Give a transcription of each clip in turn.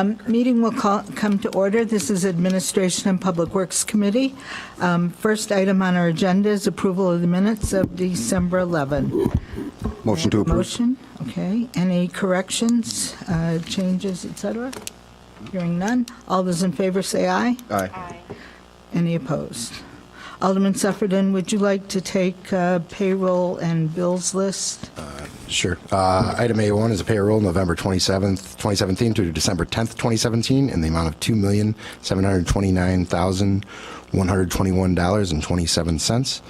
Meeting will come to order. This is Administration and Public Works Committee. First item on our agenda is approval of the minutes of December 11. Motion to approve. Motion, okay. Any corrections, changes, et cetera? Hearing none. All those in favor say aye. Aye. Any opposed? Alderman Sufferton, would you like to take payroll and bills list? Sure. Item A1 is a payroll November 27th, 2017 to December 10th, 2017 in the amount of $2,729,121.27.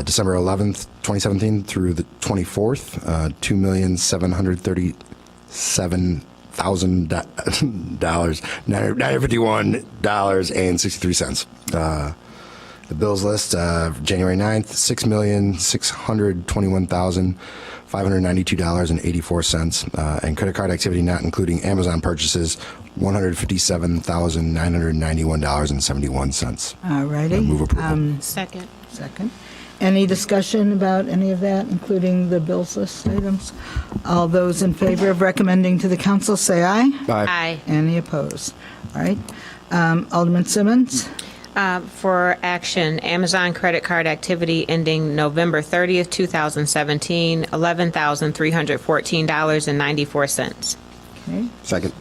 December 11th, 2017 through the 24th, $2,737,000, $951.63. The bills list, January 9th, $6,621,592.84, and credit card activity not including Amazon purchases, $157,991.71. All righty. Move approval. Second. Second. Any discussion about any of that, including the bills list items? All those in favor of recommending to the council, say aye. Aye. Any opposed? All right. Alderman Simmons? For action, Amazon credit card activity ending November 30th, 2017, $11,314.94. Okay. Second.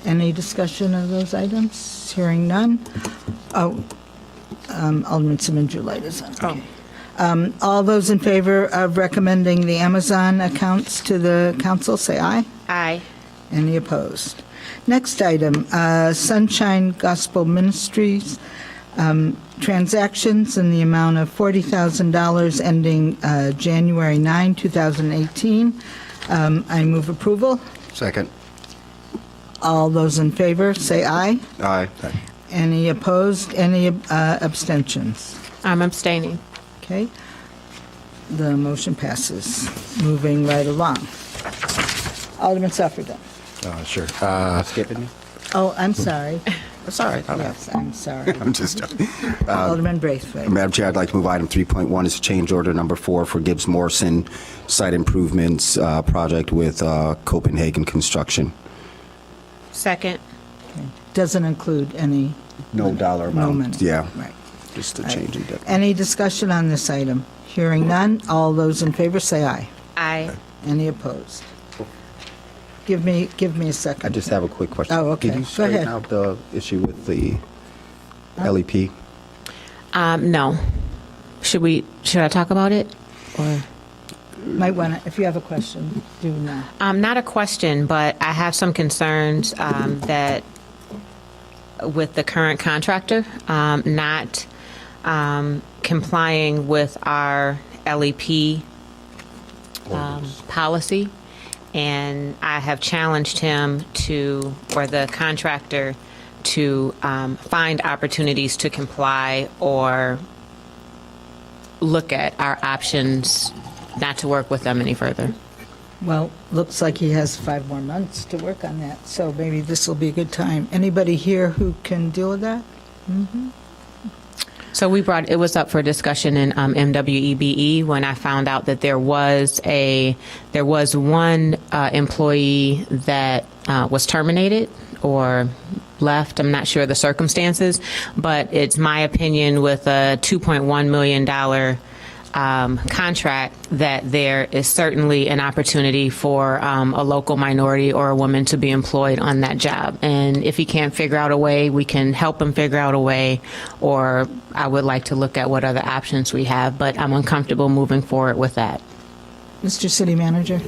Any discussion of those items? Hearing none. Oh, Alderman Simmons, your light is on. Okay. All those in favor of recommending the Amazon accounts to the council, say aye. Aye. Any opposed? Next item, Sunshine Gospel Ministries, transactions in the amount of $40,000 ending January 9, 2018. I move approval. Second. All those in favor, say aye. Aye. Any opposed? Any abstentions? I'm abstaining. Okay. The motion passes. Moving right along. Alderman Sufferton. Sure. Skipping me? Oh, I'm sorry. That's all right. Yes, I'm sorry. I'm just joking. Alderman Braithwaite. Madam Chair, I'd like to move item 3.1 is change order number 4 for Gibbs Morrison site improvements project with Copenhagen Construction. Second. Doesn't include any No dollar amount. moment. Yeah, Right. just a change in debt. Any discussion on this item? Hearing none. All those in favor say aye. Aye. Any opposed? Give me a I second. just have a quick question. Oh, okay. Did you Go straighten ahead. out the issue with the LEP? No. Should I talk about it? Or? Might want to, if you have a question, do now. Not a question, but I have some concerns that with the current contractor not complying with our LEP policy. And I have challenged him or the contractor to find opportunities to comply or look at our options not to work with them any further. Well, looks like he has 5 more months to work on that, so maybe this will be a good time. Anybody here who can deal with that? So it was up for discussion in MWEBE when I found out that there was one employee that was terminated or left. I'm not sure the circumstances, but it's my opinion with a $2.1 million contract that there is certainly an opportunity for a local minority or a woman to be employed on that job. And if he can't figure out a way, we can help him figure out a way, or I would like to look at what other options we have, but I'm uncomfortable moving forward with that. Mr. City Manager?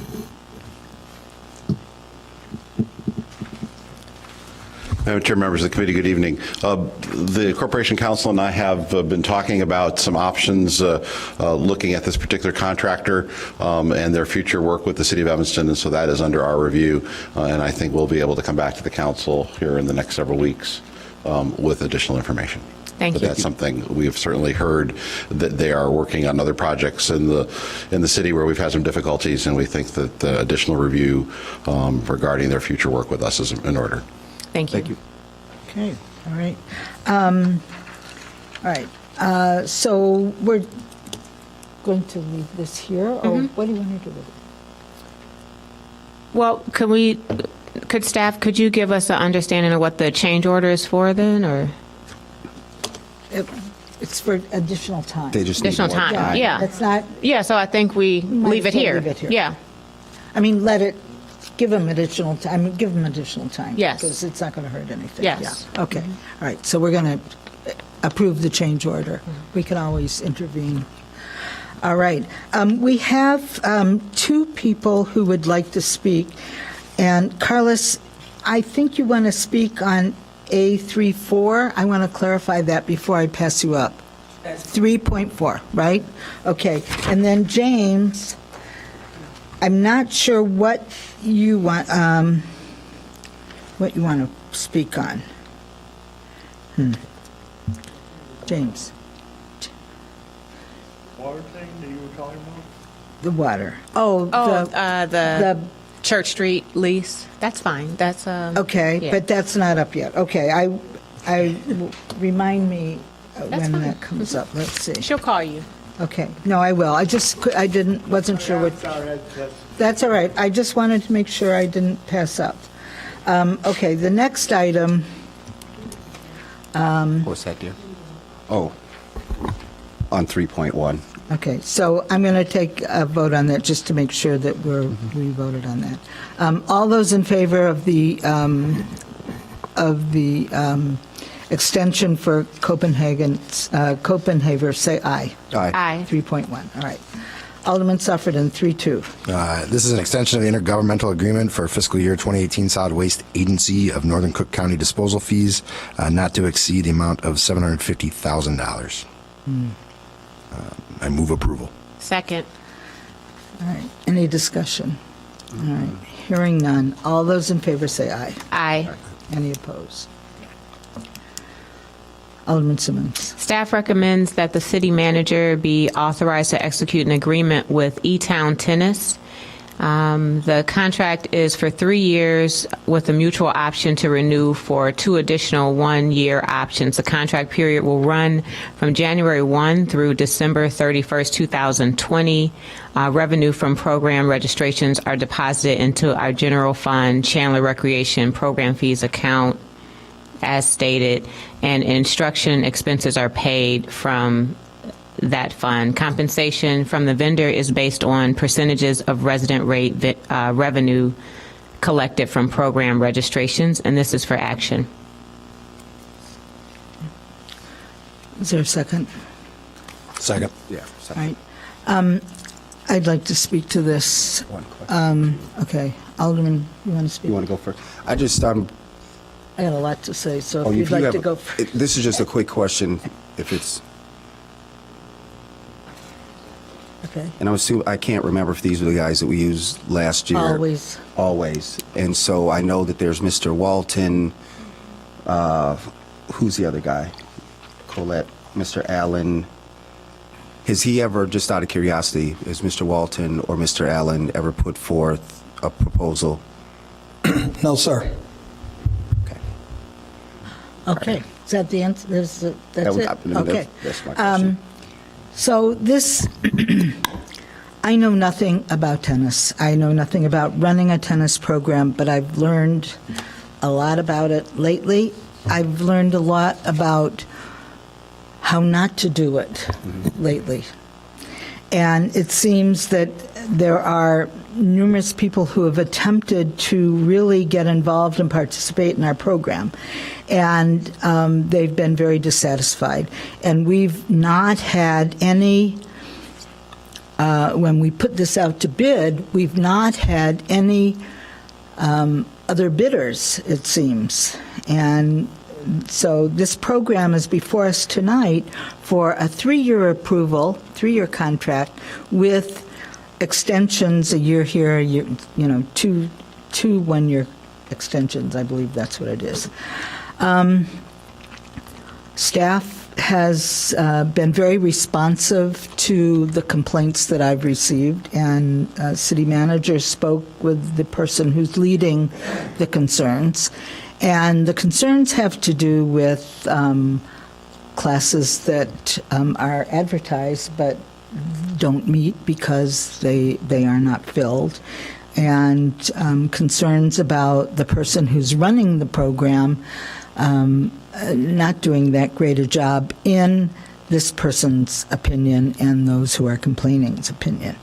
Madam Chair, members of the committee, good evening. The Corporation Council and I have been talking about some options looking at this particular contractor and their future work with the City of Evanston, and so that is under our review, and I think we'll be able to come back to the council here in the next several weeks with additional information. Thank But you. that's something we have certainly heard that they are working on other projects in the city where we've had some difficulties, and we think that the additional review regarding their future work with us is in order. Thank you. Thank you. Okay, all right. All right, so we're going to leave this here, or what do you want to do with it? Well, can we could you give us an understanding of what the change order is for then, or It's for additional time. They just need additional more time? Yeah. It's not, Yeah, so I think we Might leave as it well here. leave it here. Yeah. I mean, give them additional time, give them additional time. Yes. Because it's not going to hurt anything. Yes. Yeah. Okay, all right, so we're going to approve the change order. We can always intervene. All right, we have two people who would like to speak. And Carlos, I think you want to speak on A34. I want to clarify that before I pass you up. 3.4, right? Okay, and then James, I'm not sure what you want to speak on. James, Water thing that you were talking about? the water. Oh, Oh, the, the Church Street lease. That's fine. That's okay, yeah. but that's not up yet. Okay, remind me when fine. that comes up. Let's see. She'll call you. Okay, no, I will. Wasn't sure what. Sorry, That's all right. I just wanted to make sure I didn't pass up. Okay, the next item, What's that, dear? Oh, on 3.1. okay, so I'm going to take a vote on that just to make sure that we voted on that. All those in favor of the extension for Copenhagen, say aye. Aye. 3.1, all right. Alderman Sufferton, 3.2. This is an extension of the intergovernmental agreement for fiscal year 2018 Solid Waste Agency of Northern Cook County disposal fees, not to exceed the amount of $750,000. I move approval. Second. All right, any discussion? All right, hearing none. All those in favor say aye. Aye. Any opposed? Alderman Simmons. Staff recommends that the city manager be authorized to execute an agreement with E-Town Tennis. The contract is for 3 years with a mutual option to renew for 2 additional 1-year options. The contract period will run from January 1 through December 31st, 2020. Revenue from program registrations are deposited into our general fund Chandler Recreation Program Fees account as stated, and instruction expenses are paid from that fund. Compensation from the vendor is based on percentages of resident rate revenue collected from program registrations, and this is for action. Is there a second? Second. Yeah. All right. I'd like to speak to this. One question. Okay, Alderman, you want to speak? You want to go first? I just, I got a lot to say, so oh, if you'd you like have- to go first. This is just a quick question, if it's, Okay. and I can't remember if these were the guys that we used last year. Always. Always. And so I know that there's Mr. Walton, who's the other guy? Colette, Mr. Allen. Has he ever, just out of curiosity, has Mr. Walton or Mr. Allen ever put forth a proposal? No, sir. Okay. Okay, is that the answer? That's it? Okay. That's my question. So this, I know nothing about tennis. I know nothing about running a tennis program, but I've learned a lot about it lately. I've learned a lot about how not to do it lately. And it seems that there are numerous people who have attempted to really get involved and participate in our program, and they've been very dissatisfied. And we've not had any, when we put this out to bid, we've not had any other bidders, it seems. And so this program is before us tonight for a 3-year approval, 3-year contract with extensions, a year here, a year, two 1-year extensions. I believe that's what it is. Staff has been very responsive to the complaints that I've received, and city manager spoke with the person who's leading the concerns. And the concerns have to do with classes that are advertised but don't meet because they are not filled. and concerns about the person who's running the program not doing that great a job in this person's opinion and those who are complaining's opinion.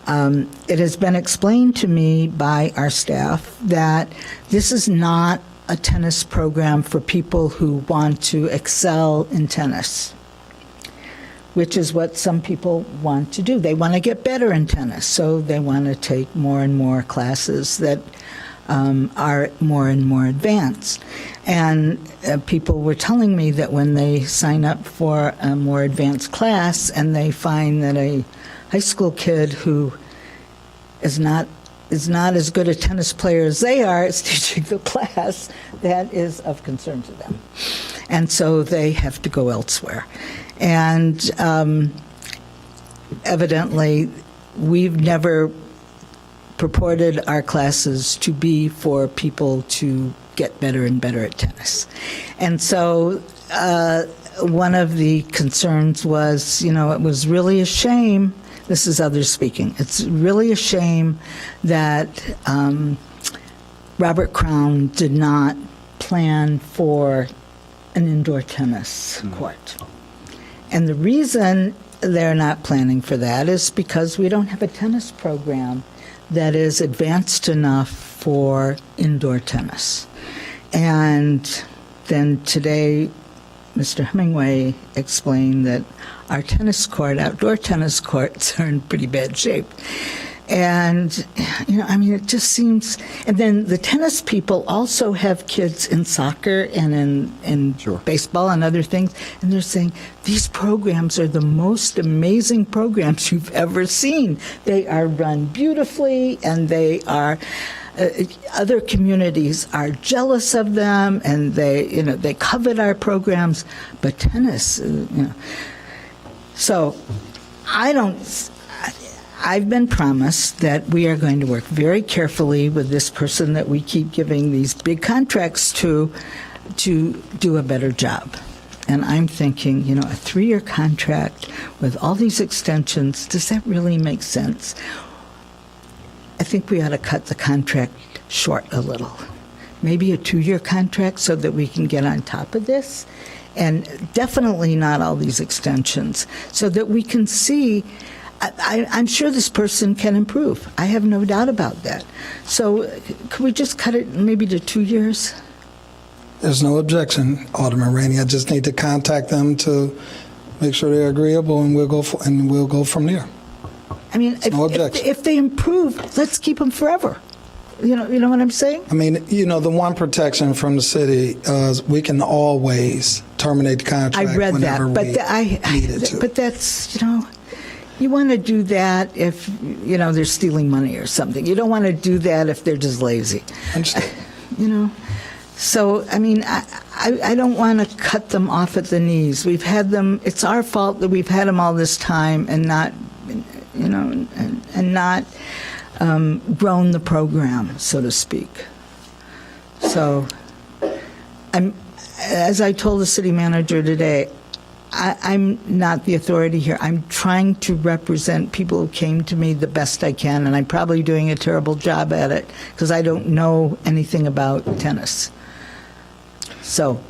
It has been explained to me by our staff that this is not a tennis program for people who want to excel in tennis, which is what some people want to do. They want to get better in tennis, so they want to take more and more classes that are more and more advanced. And people were telling me that when they sign up for a more advanced class and they find that a high school kid who is not as good a tennis player as they are is teaching the class, that is of concern to them. And so they have to go elsewhere. And evidently, we've never purported our classes to be for people to get better and better at tennis. And so one of the concerns was, it was really a shame. This is others speaking. It's really a shame that Robert Crown did not plan for an indoor tennis court. And the reason they're not planning for that is because we don't have a tennis program that is advanced enough for indoor tennis. And then today, Mr. Hemingway explained that our outdoor tennis courts are in pretty bad shape. And, it just seems, and then the tennis people also have kids in soccer and in baseball and other things, and they're saying these programs are the most amazing programs you've ever seen. They are run beautifully, and they are, other communities are jealous of them, and they covet our programs, but tennis, So I've been promised that we are going to work very carefully with this person that we keep giving these big contracts to do a better job. And I'm thinking, a 3-year contract with all these extensions, does that really make sense? I think we ought to cut the contract short a little. Maybe a 2-year contract so that we can get on top of this. And definitely not all these extensions, so that we can see. I'm sure this person can improve. I have no doubt about that. So could we just cut it maybe to 2 years? There's no objection, Alderman Rainey. I just need to contact them to make sure they're agreeable, and we'll go from there. I mean, No objection. if they improve, let's keep them forever. You know what I'm saying? I mean, the one protection from the city is we can always terminate the contract I read that, whenever but we needed to. but that's you want to do that if they're stealing money or something. You don't want to do that if they're just lazy. Understood. So I mean, I don't want to cut them off at the knees. We've had them. It's our fault that we've had them all this time and not, and not grown the program, so to speak. So as I told the city manager today, I'm not the authority here. I'm trying to represent people who came to me the best I can, and I'm probably doing a terrible job at it because I don't know anything about tennis. So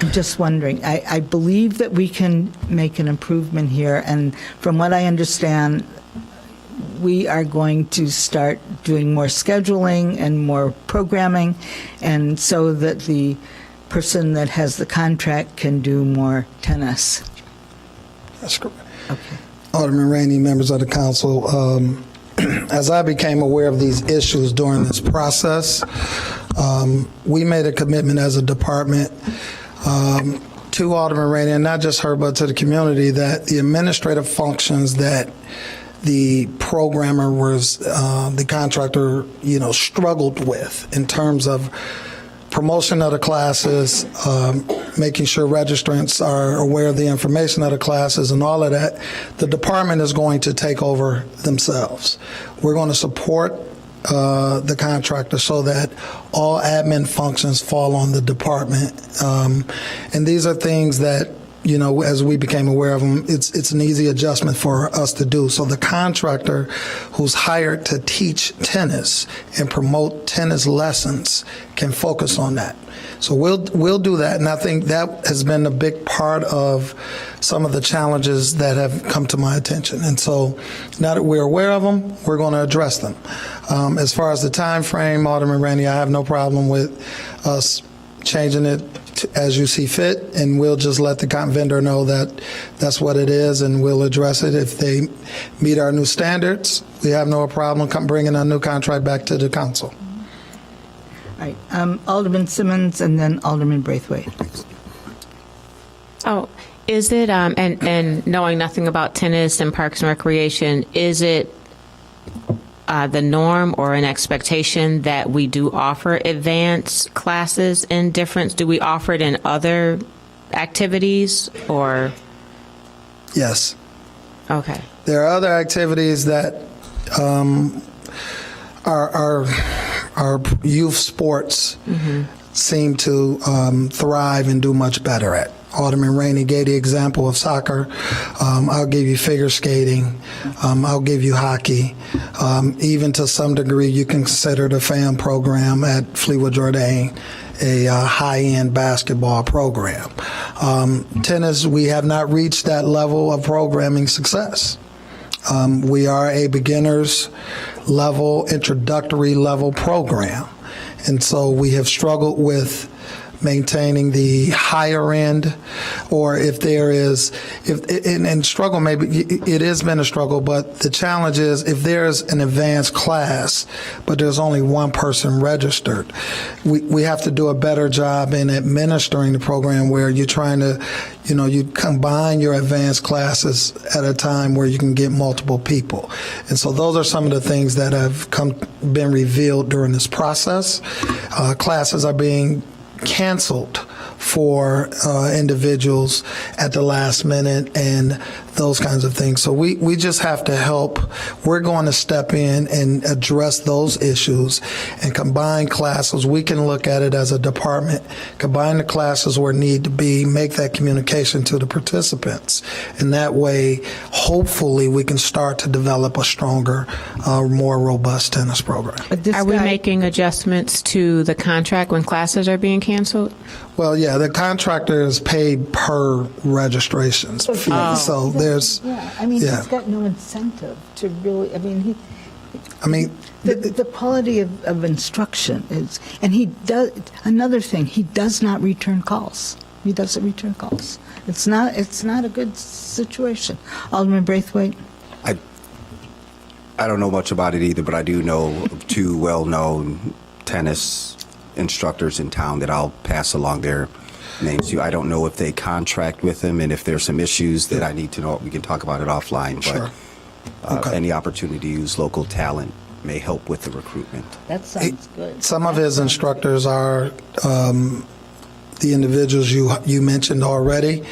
I'm just wondering. I believe that we can make an improvement here, and from what I understand, we are going to start doing more scheduling and more programming, and so that the person that has the contract can do more tennis. That's correct. Okay. Alderman Rainey, members of the council, as I became aware of these issues during this process, we made a commitment as a department to Alderman Rainey, and not just her, but to the community, that the administrative functions that the programmer was, the contractor, struggled with in terms of promotion of the classes, making sure registrants are aware of the information of the classes and all of that, the department is going to take over themselves. We're going to support the contractor so that all admin functions fall on the department. And these are things that as we became aware of them, it's an easy adjustment for us to do. So the contractor who's hired to teach tennis and promote tennis lessons can focus on that. So we'll do that, and I think that has been a big part of some of the challenges that have come to my attention. And so now that we're aware of them, we're going to address them. As far as the time frame, Alderman Rainey, I have no problem with us changing it as you see fit, and we'll just let the vendor know that that's what it is, and we'll address it. If they meet our new standards, we have no problem bringing a new contract back to the council. All right, Alderman Simmons and then Alderman Braithwaite. Oh, is it, and knowing nothing about tennis and parks and recreation, is it the norm or an expectation that we do offer advanced classes in difference? Do we offer it in other activities or? Yes. Okay. There are other activities that our youth sports seem to thrive and do much better at. Alderman Rainey gave the example of soccer. I'll give you figure skating. I'll give you hockey. Even to some degree, you can consider the FAM program at Fleetwood Jourdain a high-end basketball program. Tennis, we have not reached that level of programming success. We are a beginner's level, introductory level program. And so we have struggled with maintaining the higher end, or if there is, and struggle, maybe it has been a struggle, but the challenge is if there's an advanced class, but there's only one person registered, we have to do a better job in administering the program where you're trying to, you combine your advanced classes at a time where you can get multiple people. And so those are some of the things that have been revealed during this process. Classes are being canceled for individuals at the last minute and those kinds of things. So we just have to help. We're going to step in and address those issues and combine classes. We can look at it as a department, combine the classes where need to be, make that communication to the participants. And that way, hopefully, we can start to develop a stronger, more robust tennis program. But this Are we guy- making adjustments to the contract when classes are being canceled? Well, yeah, the contractor is paid per registrations fee. So there's, Yeah, I mean, yeah. he's got no incentive to really, the the quality of instruction is, and he does, another thing, he does not return calls. He doesn't return calls. It's not a good situation. Alderman Braithwaite? I don't know much about it either, but I do know of two well-known tennis instructors in town that I'll pass along their names to. I don't know if they contract with them, and if there's some issues that I need to know, we can talk about it offline. Sure. But Okay. any opportunity to use local talent may help with the recruitment. That sounds good. Some of his instructors are the individuals you mentioned already,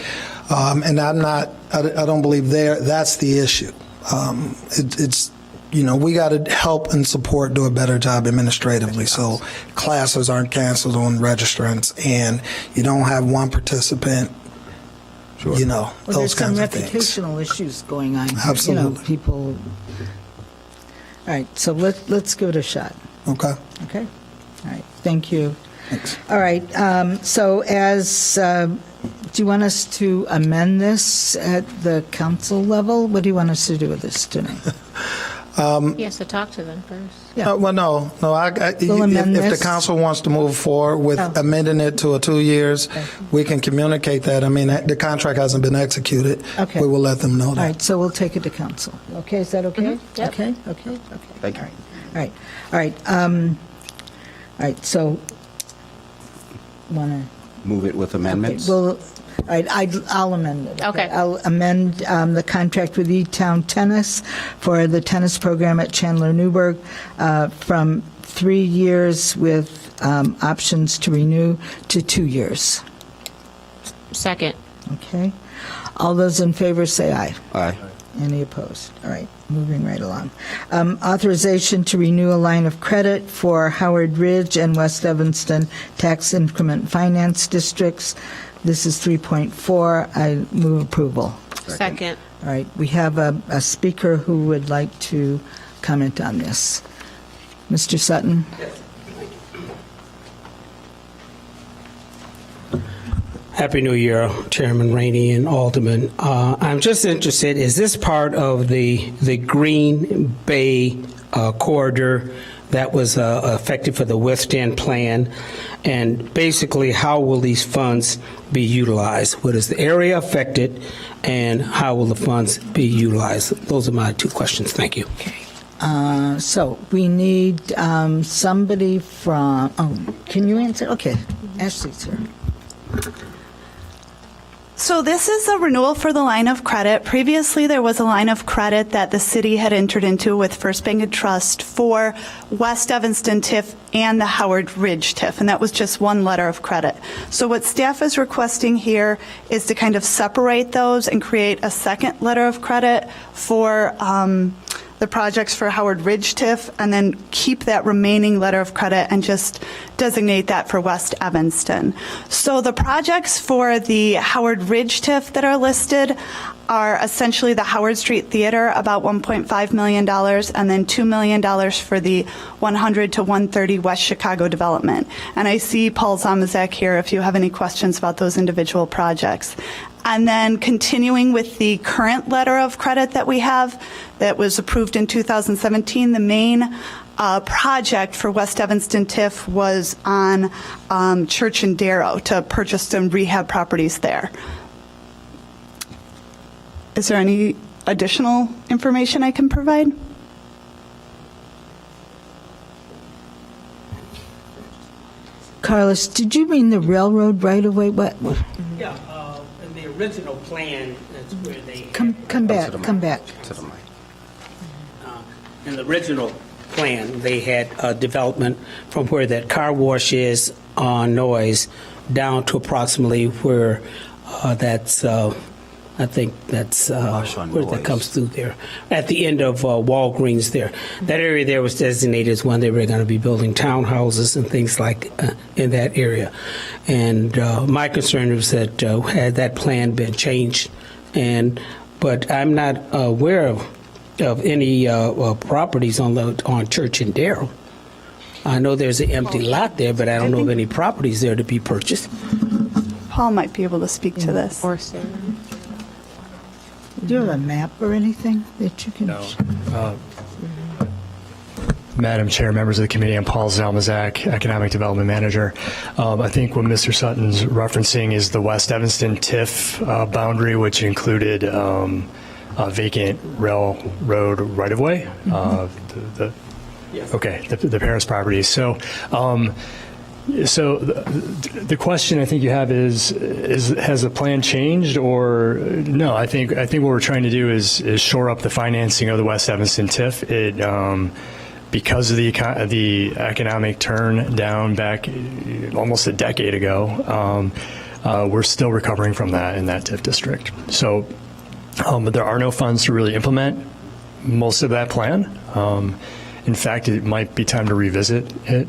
and I don't believe that's the issue. It's we got to help and support, do a better job administratively, so classes aren't canceled on registrants, and you don't have one participant. Sure. Well, Those there's some kinds of things. reputational issues going on. Absolutely. People. All right, so let's give it a shot. Okay. Okay. All right. Thank you. Thanks. All right. So do you want us to amend this at the council level? What do you want us to do with this tonight? He has to talk to them first. Yeah. Well, no. We'll amend If the this. council wants to move forward with Oh. amending it to 2 years, we can communicate that. I mean, the contract hasn't been executed. Okay. We will let them know All that. right, so we'll take it to council. Okay, is that okay? Yep. Okay. Thank you. All right. All right, so, want to... Move it with amendments? Well, all right, I'll amend it. Okay. I'll amend the contract with E-Town Tennis for the tennis program at Chandler Newburgh from 3 years with options to renew to 2 years. Second. Okay? All those in favor say aye. Aye. Any opposed? All right, moving right along. Authorization to renew a line of credit for Howard Ridge and West Evanston tax increment finance districts This is 3.4. I move approval. Second. All right, we have a speaker who would like to comment on this. Mr. Sutton? Happy New Year, Chairman Rainey and Alderman. I'm just interested, is this part of the Green Bay corridor that was affected for the West End plan? And basically, how will these funds be utilized? What is the area affected, and how will the funds be utilized? Those are my two questions. Thank you. So we need somebody from, can you answer? Okay, Ashley, sir. So this is a renewal for the line of credit. Previously, there was a line of credit that the city had entered into with First Bank and Trust for West Evanston TIF and the Howard Ridge TIF, and that was just one letter of credit. So what staff is requesting here is to kind of separate those and create a second letter of credit for the projects for Howard Ridge TIF, and then keep that remaining letter of credit and just designate that for West Evanston. So the projects for the Howard Ridge TIF that are listed are essentially the Howard Street Theater, about $1.5 million, and then $2 million for the 100 to 130 West Chicago development. And I see Paul Zamazek here if you have any questions about those individual projects. And then continuing with the current letter of credit that we have that was approved in 2017, the main project for West Evanston TIF was on Church and Darrow to purchase some rehab properties there. Is there any additional information I can provide? Carlos, did you mean the railroad right away? What? Yeah, in the original plan, that's where they Come back, come back. in the original plan, they had development from where that car wash is on Noyes down to approximately where that's, I think that's on where that Noyes. comes through there. At the end of Walgreens there. That area there was designated as one they were going to be building townhouses and things like in that area. And my concern was that had that plan been changed, but I'm not aware of any properties on Church and Darrow. I know there's an empty lot there, but I don't know of any properties there to be purchased. Paul might be able to speak to this. Or Sarah. Do you have a map or anything that you can? No. Madam Chair, members of the committee, I'm Paul Zalmazak, Economic Development Manager. I think what Mr. Sutton's referencing is the West Evanston TIF boundary, which included a vacant railroad right-of-way. The Paris property. So the question I think you have is has the plan changed or no? I think what we're trying to do is shore up the financing of the West Evanston TIF. It because of the economic turn down back almost a decade ago, we're still recovering from that in that TIF district. So, but there are no funds to really implement most of that plan. In fact, it might be time to revisit it.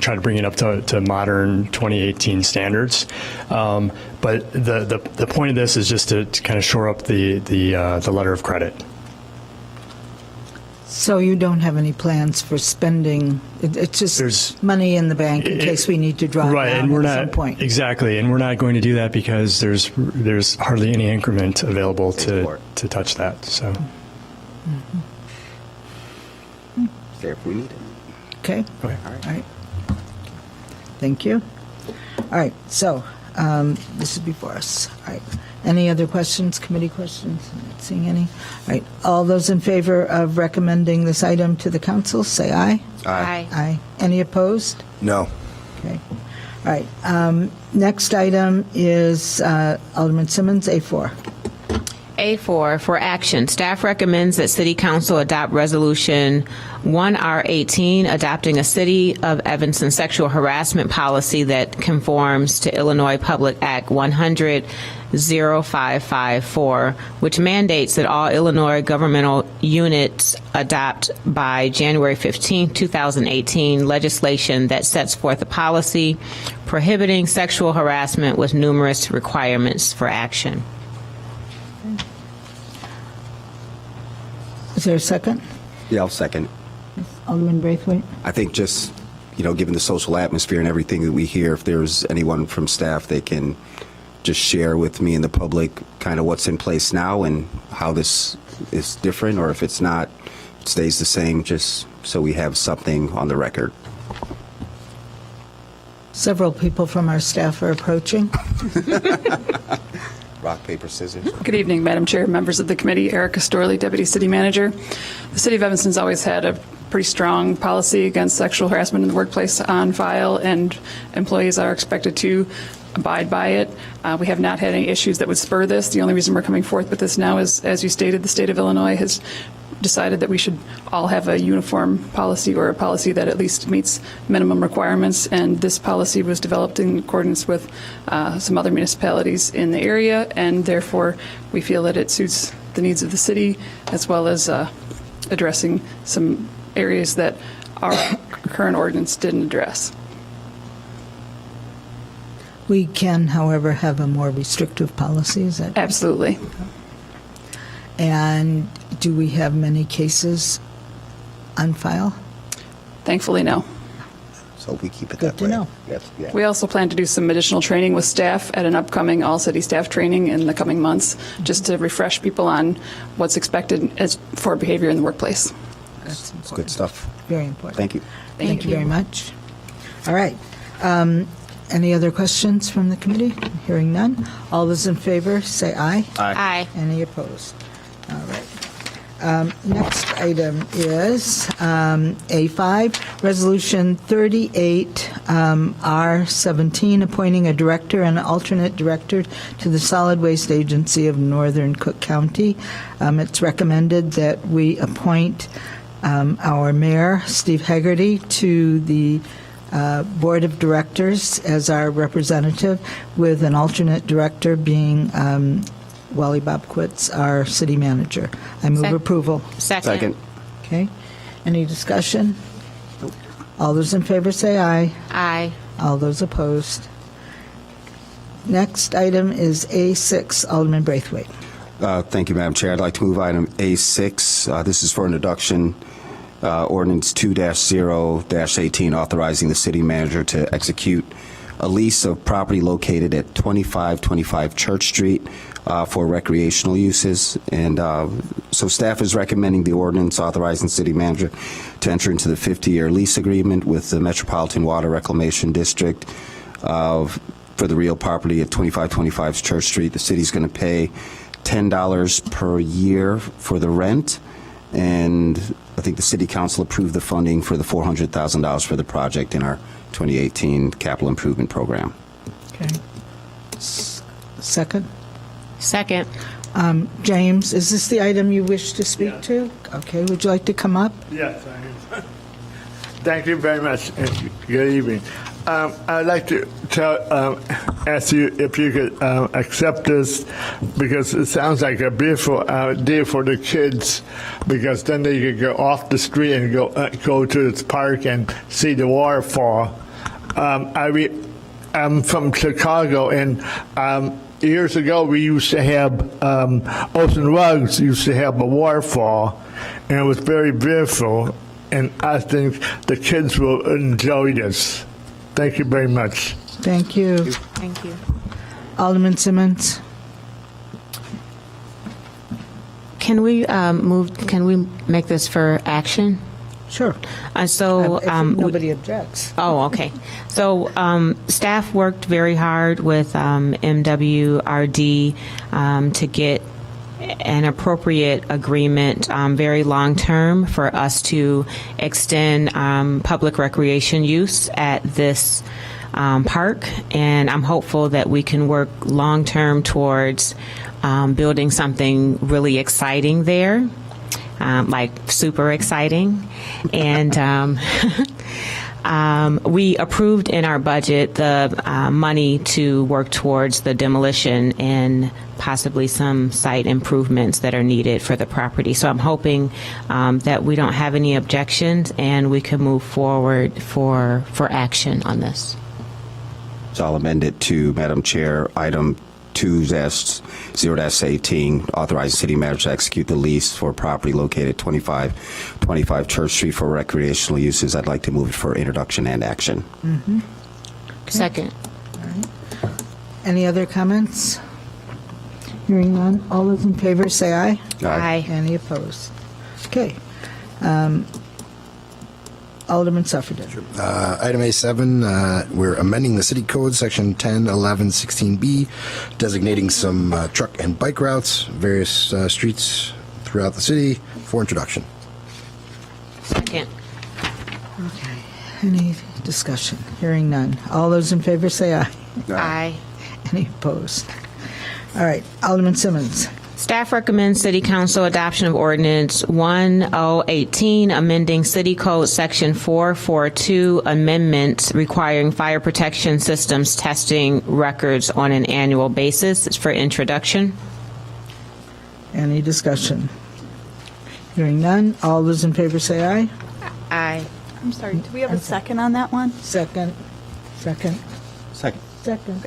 Try to bring it up to modern 2018 standards. But the point of this is just to kind of shore up the letter of credit. So you don't have any plans for spending, it's just There's- money in the bank in case we need to draw Right, and down we're at some not point. exactly, and we're not going to do that because there's hardly any increment available to touch that. So There if we need it. Okay, okay. all right. Thank you. All right, so this is before us. All right. Any other questions, committee questions? Not seeing any. All right, all those in favor of recommending this item to the council, say aye. Aye. Aye. Any opposed? No. Okay. All right. Next item is Alderman Simmons, A4. A4, for action, staff recommends that City Council adopt Resolution 1R18, adopting a City of Evanston sexual harassment policy that conforms to Illinois Public Act 100-0554, which mandates that all Illinois governmental units adopt by January 15, 2018, legislation that sets forth a policy prohibiting sexual harassment with numerous requirements for action. Is there a second? Yeah, I'll second. Alderman Braithwaite? I think just, given the social atmosphere and everything that we hear, if there's anyone from staff, they can just share with me and the public kind of what's in place now and how this is different, or if it's not, it stays the same, just so we have something on the record. Several people from our staff are approaching. Rock, paper, scissors. Good evening, Madam Chair, members of the committee. Erica Storley, Deputy City Manager. The City of Evanston's always had a pretty strong policy against sexual harassment in the workplace on file, and employees are expected to abide by it. We have not had any issues that would spur this. The only reason we're coming forth with this now is, as you stated, the state of Illinois has decided that we should all have a uniform policy, or a policy that at least meets minimum requirements, and this policy was developed in accordance with some other municipalities in the area, and therefore we feel that it suits the needs of the city, as well as addressing some areas that our current ordinance didn't address. We can, however, have a more restrictive policy, is that? Absolutely. And do we have many cases on file? Thankfully, no. So we keep it Good that to way. know. Yes, yeah. We also plan to do some additional training with staff at an upcoming all-city staff training in the coming months, just to refresh people on what's expected for behavior in the workplace. That's It's good stuff. very important. Thank you. Thank you very much. All right. Any other questions from the committee? Hearing none. All those in favor, say aye. Aye. Any opposed? All right. Next item is A5, Resolution 38R17, appointing a director and alternate director to the Solid Waste Agency of Northern Cook County. It's recommended that we appoint our mayor, Steve Hegarty, to the Board of Directors as our representative, with an alternate director being Wally Bobquitz, our city manager. I move approval. Second. Okay. Any discussion? All those in favor say aye. Aye. All those opposed. Next item is A6, Alderman Braithwaite. Thank you, Madam Chair. I'd like to move item A6. This is for introduction. Ordinance 2-0-18, authorizing the city manager to execute a lease of property located at 2525 Church Street for recreational uses. And so staff is recommending the ordinance authorizing city manager to enter into the 50-year lease agreement with the Metropolitan Water Reclamation District for the real property at 2525 Church Street. The city's going to pay $10 per year for the rent, and I think the City Council approved the funding for the $400,000 for the project in our 2018 capital improvement program. Okay. Second? Second. James, is this the item you wish to speak to? Okay, would you like to come up? Yes, I am. Thank you very much, and good evening. I'd like to ask you if you could accept this, because it sounds like a beautiful idea for the kids, because then they could go off the street and go to this park and see the waterfall. I'm from Chicago, and years ago we used to have Ocean Rugs used to have a waterfall, and it was very beautiful. And I think the kids will enjoy this. Thank you very much. Thank you. Thank you. Alderman Simmons? Can we can we make this for action? Sure. If Nobody objects. Oh, okay. So staff worked very hard with MWRD to get an appropriate agreement, very long-term, for us to extend public recreation use at this park. And I'm hopeful that we can work long-term towards building something really exciting there, like super exciting. And we approved in our budget the money to work towards the demolition and possibly some site improvements that are needed for the property. So I'm hoping that we don't have any objections and we can move forward for action on this. So I'll amend it to, Madam Chair, item 2-0-18, authorizing city manager to execute the lease for property located at 2525 Church Street for recreational uses. I'd like to move it for introduction and action. Second. Any other comments? Hearing none, all those in favor say aye. Aye. Any opposed? Okay. Alderman Suffredin. Item A7, we're amending the city code, section 101116B, designating some truck and bike routes, various streets throughout the city for introduction. Second. Okay. Any discussion? Hearing none. All those in favor say aye. Aye. Any opposed? All right. Alderman Simmons. Staff recommends City Council adoption of Ordinance 1018, amending City Code Section 442, amendments requiring fire protection systems testing records on an annual basis. It's for introduction. Any discussion? Hearing none. All those in favor say aye. Aye. I'm sorry, do we have a second on that one? Second. Second. Second. Second.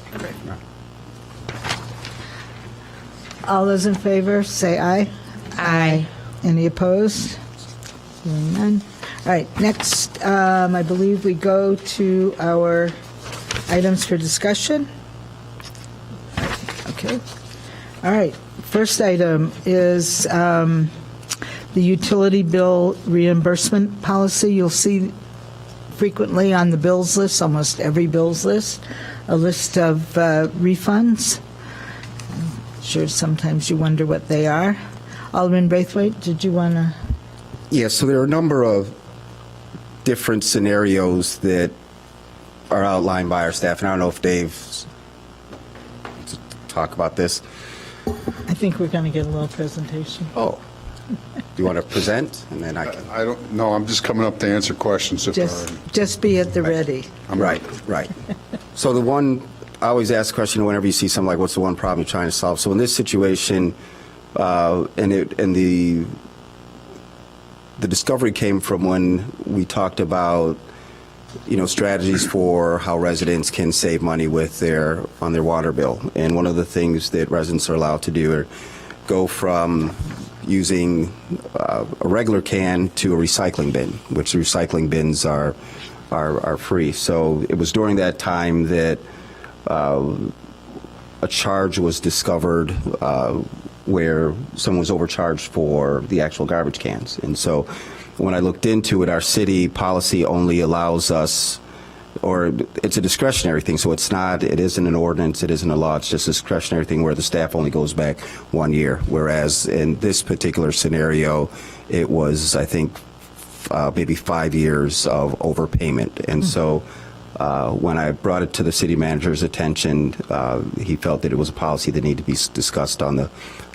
All those in favor say aye. Aye. Any opposed? Hearing none. All right, next, I believe we go to our items for discussion. Okay. All right, first item is the utility bill reimbursement policy. You'll see frequently on the bills list, almost every bills list, a list of refunds. Sure, sometimes you wonder what they are. Alderman Braithwaite, did you want to? Yeah, so there are a number of different scenarios that are outlined by our staff, and I don't know if Dave wants to talk about this. I think we're going to get a little presentation. Oh, do you want to present, and then I can? I don't know. I'm just coming up to answer questions if there are any. Just be at the ready. Right. So the one, I always ask the question whenever you see something like, what's the one problem you're trying to solve? So in this situation, the discovery came from when we talked about, strategies for how residents can save money on their water bill. And one of the things that residents are allowed to do are go from using a regular can to a recycling bin, which the recycling bins are free. So it was during that time that a charge was discovered where someone was overcharged for the actual garbage cans. And so when I looked into it, our city policy only allows us, or it's a discretionary thing, so it isn't an ordinance, it isn't a law, it's just a discretionary thing where the staff only goes back 1 year. Whereas in this particular scenario, it was, I think, maybe 5 years of overpayment. And so when I brought it to the city manager's attention, he felt that it was a policy that needed to be discussed on the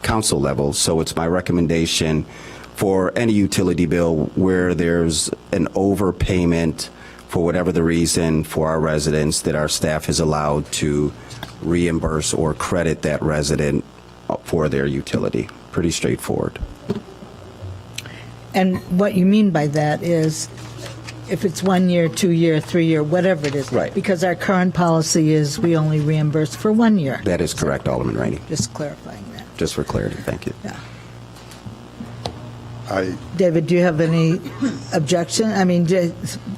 council level. So it's my recommendation for any utility bill where there's an overpayment for whatever the reason for our residents, that our staff is allowed to reimburse or credit that resident for their utility. Pretty straightforward. And what you mean by that is if it's 1 year, 2 year, 3 year, whatever it is. Right. Because our current policy is we only reimburse for 1 year. That is correct, Alderman Rainey. Just clarifying that. Just for clarity, thank you. Yeah. David, do you have any objection? I mean,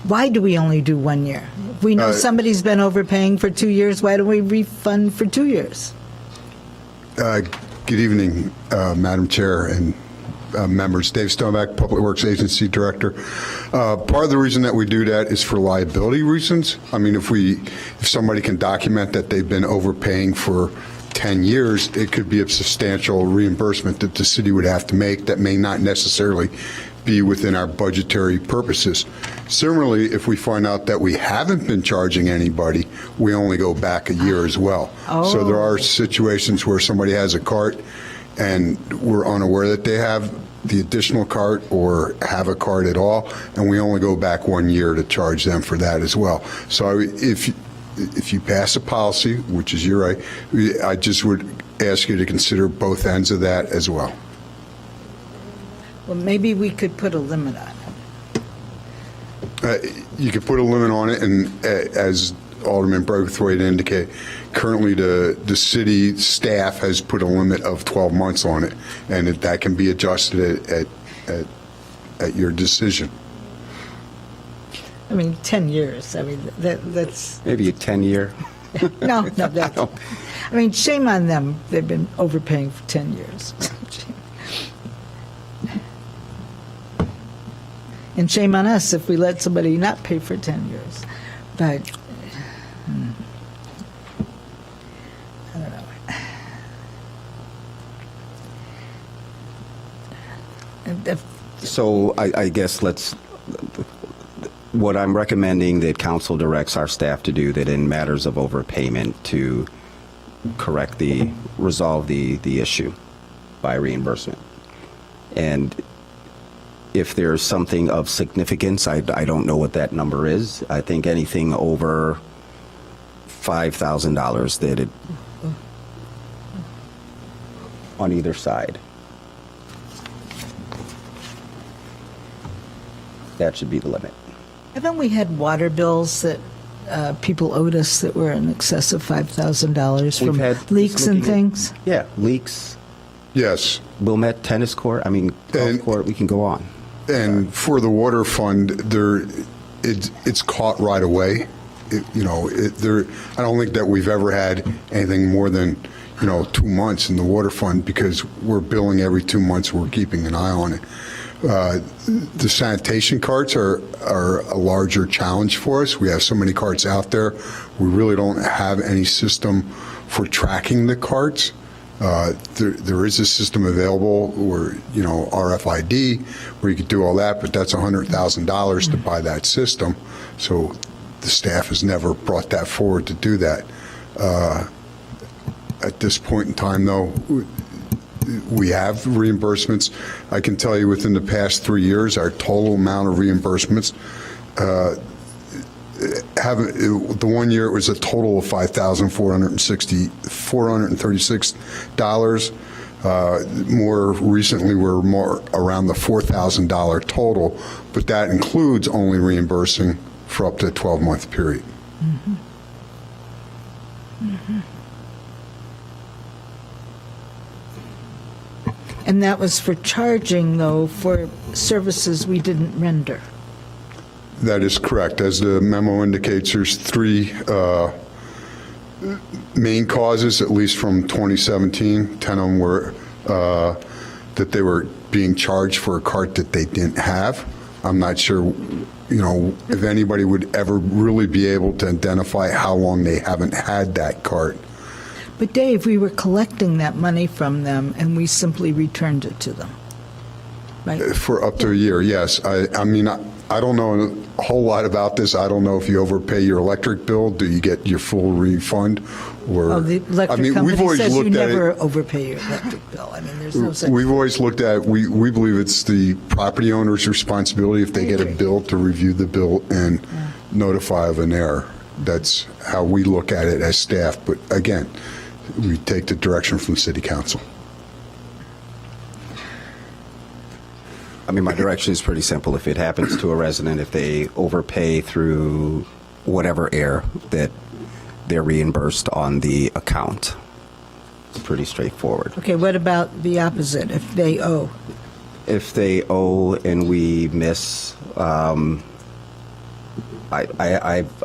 why do we only do 1 year? If we know somebody's been overpaying for 2 years, why don't we refund for 2 years? Good evening, Madam Chair and members. Dave Stoneback, Public Works Agency Director. Part of the reason that we do that is for liability reasons. I mean, if somebody can document that they've been overpaying for 10 years, it could be a substantial reimbursement that the city would have to make that may not necessarily be within our budgetary purposes. Similarly, if we find out that we haven't been charging anybody, we only go back a year as well. So there are situations where somebody has a cart and we're unaware that they have the additional cart or have a cart at all, and we only go back 1 year to charge them for that as well. So if you pass a policy, which is your right, I just would ask you to consider both ends of that as well. Well, maybe we could put a limit on it. You could put a limit on it, and as Alderman Braithwaite indicated, currently the city staff has put a limit of 12 months on it, and that can be adjusted at your decision. I mean, 10 years, I mean, that's, Maybe a 10-year. no, that's, I mean, shame on them, they've been overpaying for 10 years. And shame on us if we let somebody not pay for 10 years. But, I don't know. And So I guess what I'm recommending that council directs our staff to do, that in matters of overpayment, to resolve the issue by reimbursement. And if there's something of significance, I don't know what that number is. I think anything over $5,000 that it, on either side. That should be the limit. Haven't we had water bills that people owed us that were in excess of $5,000 We've from had- leaks and things? Yeah, leaks, Yes. Wilmette Tennis Court, golf court, we can go on. And for the water fund, it's caught right away. I don't think that we've ever had anything more than 2 months in the water fund, because we're billing every 2 months. We're keeping an eye on it. The sanitation carts are a larger challenge for us. We have so many carts out there. We really don't have any system for tracking the carts. There is a system available where, RFID, where you could do all that, but that's $100,000 to buy that system. So the staff has never brought that forward to do that. At this point in time, though, we have reimbursements. I can tell you within the past 3 years, our total amount of reimbursements, the 1 year it was a total of $436. More recently, we're more around the $4,000 total, but that includes only reimbursing for up to a 12-month period. Mm-hmm. Mm-hmm. And that was for charging, though, for services we didn't render. That is correct. As the memo indicates, there's 3 main causes, at least from 2017. 10 of them were that they were being charged for a cart that they didn't have. I'm not sure, if anybody would ever really be able to identify how long they haven't had that cart. But Dave, we were collecting that money from them, and we simply returned it to them, right? For up to a year, yes. I don't know a whole lot about this. I don't know if you overpay your electric bill, do you get your full refund? Or, The electric we've company always says you looked at never it. overpay your electric bill. There's no such. We've always looked at, we believe it's the property owner's responsibility if they get a bill to review the bill and notify of an error. That's how we look at it as staff. But again, we take the direction from the city council. My direction is pretty simple. If it happens to a resident, if they overpay through whatever error, that they're reimbursed on the account. It's pretty straightforward. Okay, what about the opposite, if they owe? If they owe and we miss, I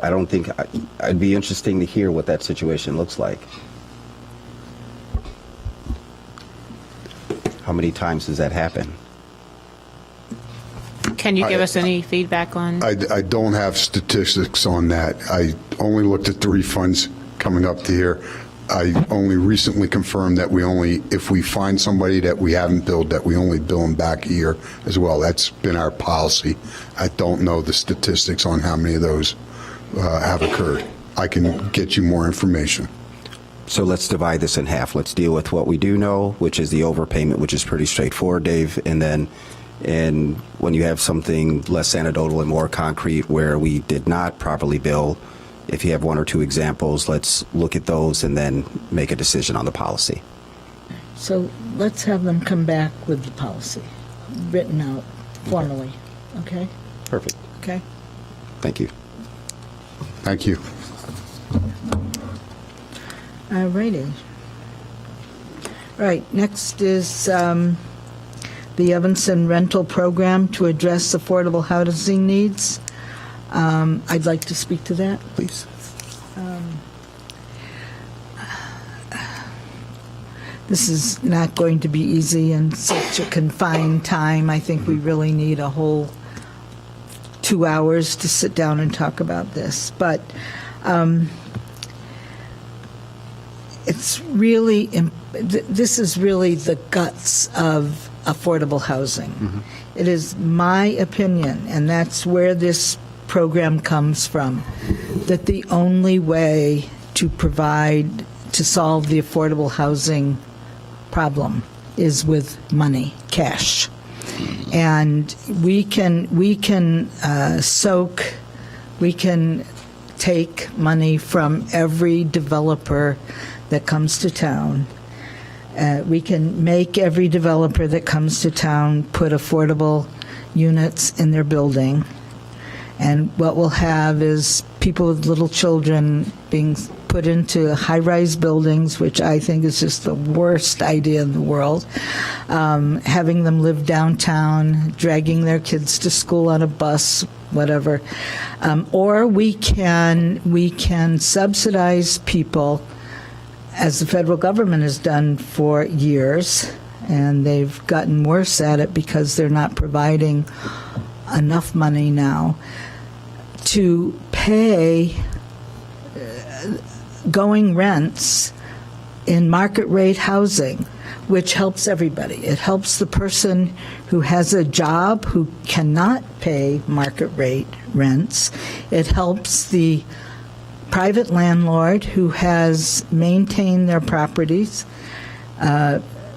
don't think, I'd be interesting to hear what that situation looks like. How many times does that happen? Can you give us any feedback on? I don't have statistics on that. I only looked at the refunds coming up to here. I only recently confirmed that if we find somebody that we haven't billed, that we only bill them back a year as well. That's been our policy. I don't know the statistics on how many of those have occurred. I can get you more information. So let's divide this in half. Let's deal with what we do know, which is the overpayment, which is pretty straightforward, Dave. And then when you have something less anecdotal and more concrete where we did not properly bill, if you have one or two examples, let's look at those and then make a decision on the policy. So let's have them come back with the policy, written out formally, okay? Perfect. Okay? Thank you. Thank you. All righty. Right, next is the Evanston Rental Program to address affordable housing needs. I'd like to speak to that. Please. This is not going to be easy in such a confined time. I think we really need a whole 2 hours to sit down and talk about this. But it's really, this is really the guts of affordable housing. It is my opinion, and that's where this program comes from, that the only way to solve the affordable housing problem is with money, cash. And we can take money from every developer that comes to town. We can make every developer that comes to town put affordable units in their building. And what we'll have is people with little children being put into high-rise buildings, which I think is just the worst idea in the world, having them live downtown, dragging their kids to school on a bus, whatever. Or we can subsidize people, as the federal government has done for years, and they've gotten worse at it because they're not providing enough money now to pay going rents in market rate housing, which helps everybody. It helps the person who has a job who cannot pay market rate rents. It helps the private landlord who has maintained their properties,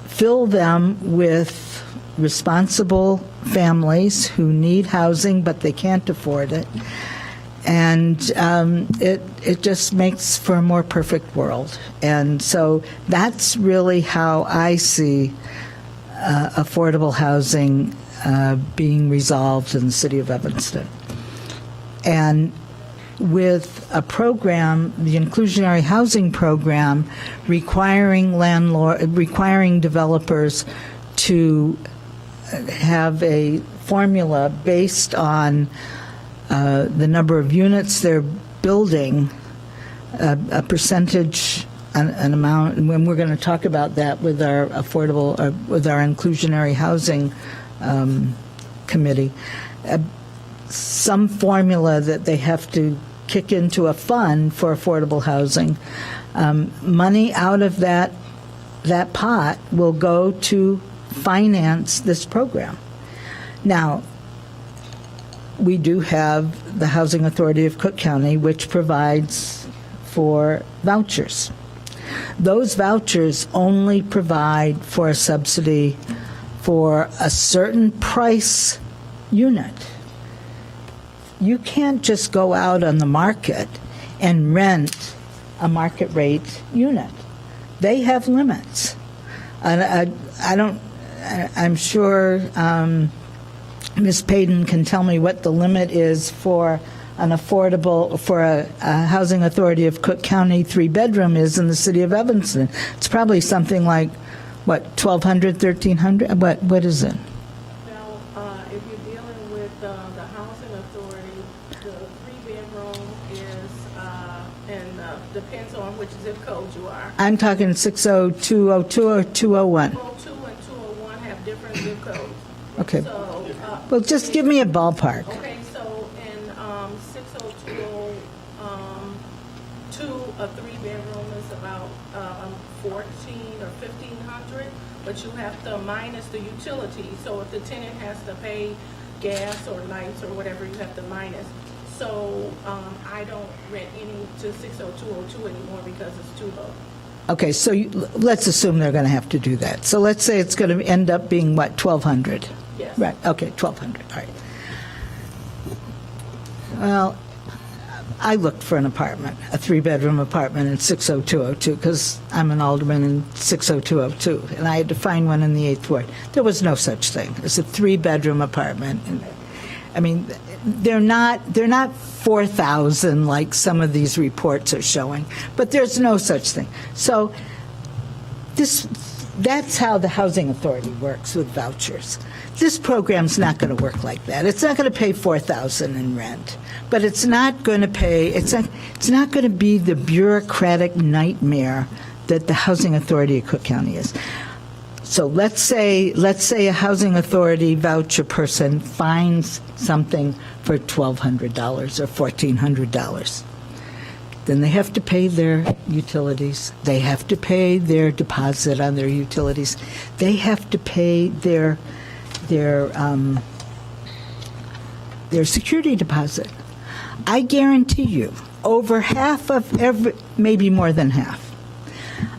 fill them with responsible families who need housing but they can't afford it. And it just makes for a more perfect world. And so that's really how I see affordable housing being resolved in the city of Evanston. And with a program, the inclusionary housing program, requiring developers to have a formula based on the number of units they're building, a percentage, an amount, and when we're going to talk about that with our with our inclusionary housing committee, some formula that they have to kick into a fund for affordable housing. Money out of that pot will go to finance this program. Now, we do have the Housing Authority of Cook County, which provides for vouchers. Those vouchers only provide for a subsidy for a certain price unit. You can't just go out on the market and rent a market rate unit. They have limits. And I'm sure Ms. Payton can tell me what the limit is for a Housing Authority of Cook County 3-bedroom is in the city of Evanston. It's probably something like, what, 1,200, 1,300? What is it? Now, if you're dealing with the Housing Authority, the 3-bedroom is, and depends on which zip code you are. I'm talking 60202 or 201. 202 and 201 have different zip codes. Okay. So, Well, just give me a ballpark. okay, so in 60202, a three-bedroom is about 14 or 1,500, but you have to minus the utilities. So if the tenant has to pay gas or lights or whatever, you have to minus. So I don't rent any to 60202 anymore because it's too low. Okay, so let's assume they're going to have to do that. So let's say it's going to end up being, what, 1,200? Yes. Right, okay, 1,200, all right. Well, I looked for an apartment, a three-bedroom apartment in 60202, because I'm an alderman in 60202, and I had to find one in the 8th Ward. There was no such thing. It's a three-bedroom apartment. And, I mean, they're not 4,000 like some of these reports are showing, but there's no such thing. So that's how the Housing Authority works with vouchers. This program's not going to work like that. It's not going to pay $4,000 in rent, but it's not going to pay. It's not going to be the bureaucratic nightmare that the Housing Authority of Cook County is. So let's say a Housing Authority voucher person finds something for $1,200 or $1,400. Then they have to pay their utilities. They have to pay their deposit on their utilities. They have to pay their security deposit. I guarantee you, over half of maybe more than half,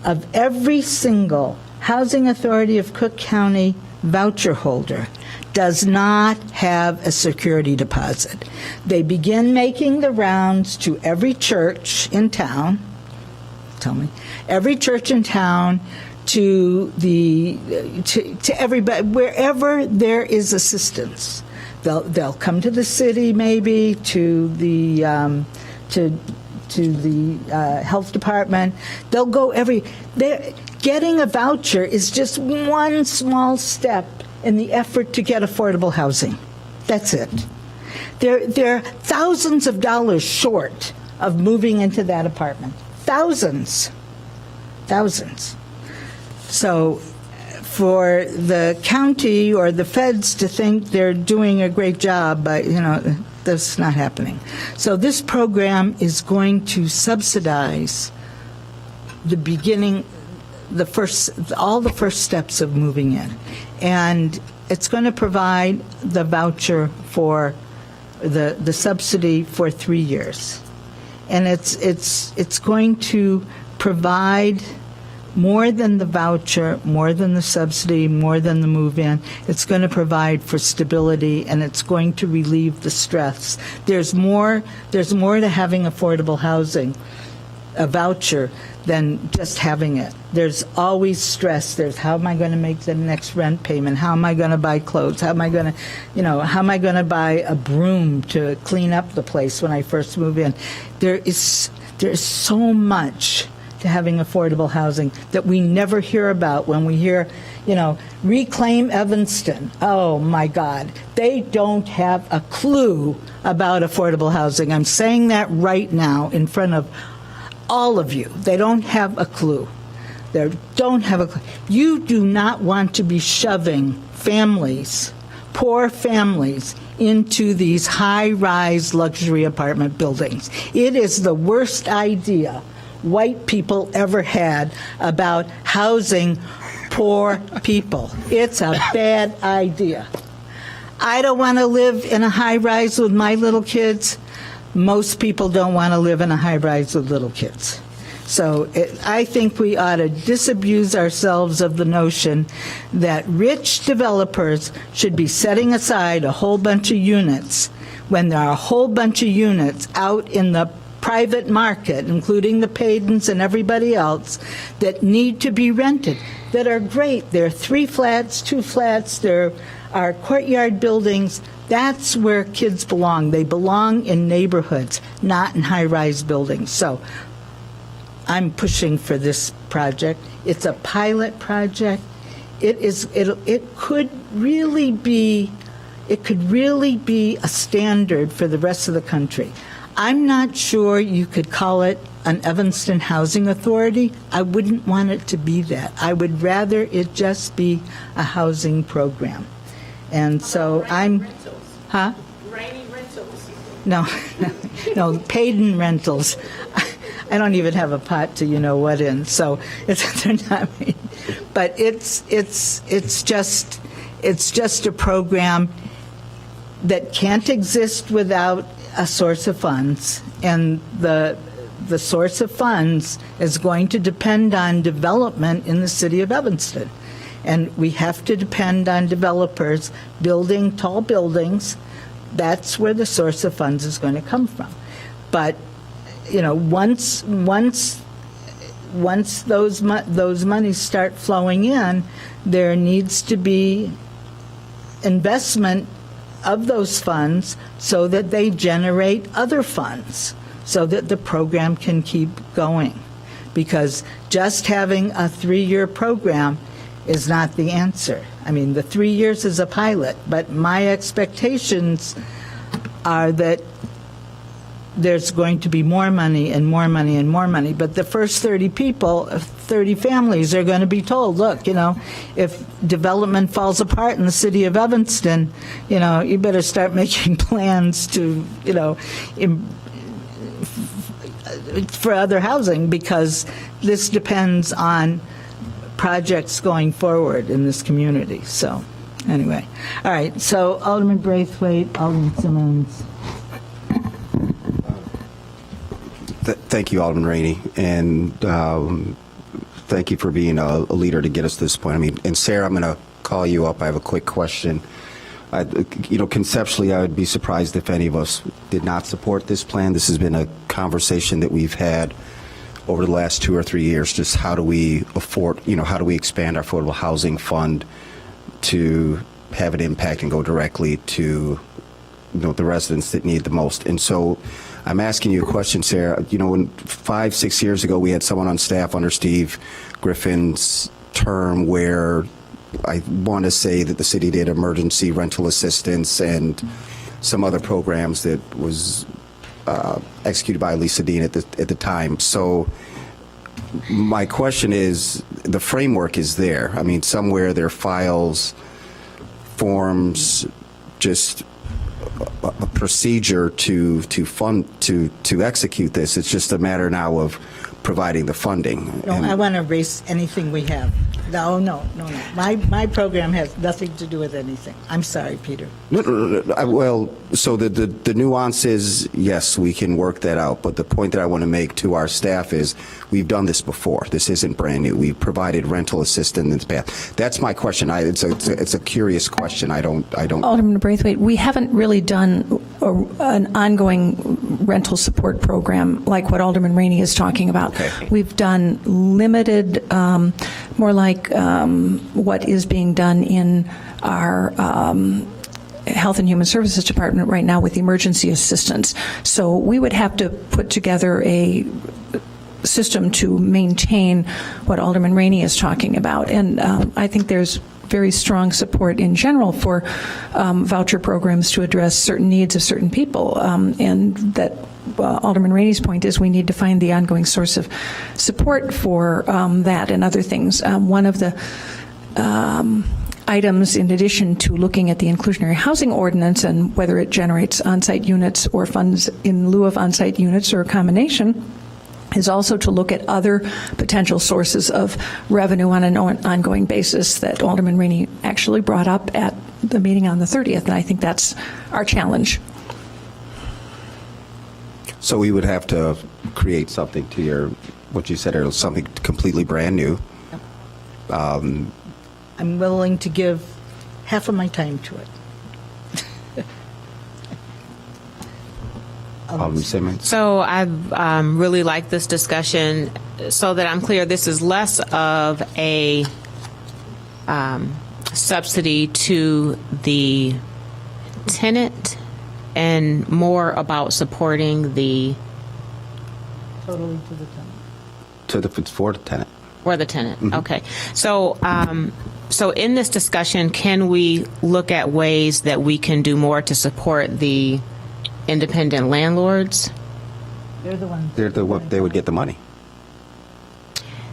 of every single Housing Authority of Cook County voucher holder does not have a security deposit. They begin making the rounds to every church in town, every church in town, to everybody, wherever there is assistance. They'll come to the city, maybe to the health department. They'll go getting a voucher is just one small step in the effort to get affordable housing. That's it. They're thousands of dollars short of moving into that apartment. Thousands. So for the county or the feds to think they're doing a great job, that's not happening. So this program is going to subsidize the beginning, all the first steps of moving in. And it's going to provide the voucher for the subsidy for 3 years. And it's going to provide more than the voucher, more than the subsidy, more than the move-in. It's going to provide for stability, and it's going to relieve the stress. There's more to having affordable housing, a voucher, than just having it. There's always stress. There's how am I going to make the next rent payment? How am I going to buy clothes? How am I going to buy a broom to clean up the place when I first move in? There's so much to having affordable housing that we never hear about when we hear, Reclaim Evanston. Oh my God. They don't have a clue about affordable housing. I'm saying that right now in front of all of you. They don't have a clue. They don't have a clue. You do not want to be shoving families, poor families, into these high-rise luxury apartment buildings. It is the worst idea white people ever had about housing poor people. It's a bad idea. I don't want to live in a high-rise with my little kids. Most people don't want to live in a high-rise with little kids. So I think we ought to disabuse ourselves of the notion that rich developers should be setting aside a whole bunch of units when there are a whole bunch of units out in the private market, including the Paydens and everybody else, that need to be rented, that are great. There are 3 flats, 2 flats, there are courtyard buildings. That's where kids belong. They belong in neighborhoods, not in high-rise buildings. So I'm pushing for this project. It's a pilot project. It could really be a standard for the rest of the country. I'm not sure you could call it an Evanston Housing Authority. I wouldn't want it to be that. I would rather it just be a housing program. And so Rainy rentals. No, Payden rentals. I don't even have a pot to you know what in, so it's they're not. But it's just a program that can't exist without a source of funds, and the source of funds is going to depend on development in the city of Evanston. And we have to depend on developers building tall buildings. That's where the source of funds is going to come from. But, you know, once those monies start flowing in, there needs to be investment of those funds so that they generate other funds, so that the program can keep going. Because just having a 3-year program is not the answer. I mean, the 3 years is a pilot, but my expectations are that there's going to be more money and more money and more money. But the first 30 people, 30 families are going to be told, look, you know, if development falls apart in the city of Evanston, you know, you better start making plans to, you know, for other housing, because this depends on projects going forward in this community. So anyway, all right, so Alderman Braithwaite, Alderman Simmons. Thank you, Alderman Rainey, and thank you for being a leader to get us to this point. I mean, and Sarah, I'm going to call you up. I have a quick question. You know, conceptually, I would be surprised if any of us did not support this plan. This has been a conversation that we've had over the last 2 or 3 years. Just how do we afford, you know, how do we expand our affordable housing fund to have an impact and go directly to, you know, the residents that need the most. And so I'm asking you a question, Sarah. You know, when 5-6 years ago, we had someone on staff under Steve Griffin's term where I want to say that the city did emergency rental assistance and some other programs that was executed by Lisa Dean at the time. So my question is, the framework is there. I mean, somewhere there are files, forms, just a procedure to fund, to execute this. It's just a matter now of providing the funding. No, I want to erase anything we have. No. My program has nothing to do with anything. I'm sorry, Peter. No. Well, so the nuance is, yes, we can work that out. But the point that I want to make to our staff is we've done this before. This isn't brand new. We've provided rental assistance in the past. That's my question. It's a curious question. I don't. Alderman Braithwaite, we haven't really done an ongoing rental support program like what Alderman Rainey is talking about. Okay. We've done limited, more like what is being done in our Health and Human Services Department right now with emergency assistance. So we would have to put together a system to maintain what Alderman Rainey is talking about. And I think there's very strong support in general for voucher programs to address certain needs of certain people. And that Alderman Rainey's point is we need to find the ongoing source of support for that and other things. One of the items, in addition to looking at the inclusionary housing ordinance and whether it generates on-site units or funds in lieu of on-site units or a combination, is also to look at other potential sources of revenue on an ongoing basis that Alderman Rainey actually brought up at the meeting on the 30th, and I think that's our challenge. So we would have to create something to what you said earlier, something completely brand new. I'm willing to give half of my time to it. So I really like this discussion. So that I'm clear, this is less of a subsidy to the tenant and more about supporting the Totally to the tenant. For the tenant. For the tenant. Okay. So so in this discussion, can we look at ways that we can do more to support the independent landlords? They're the ones. They would get the money.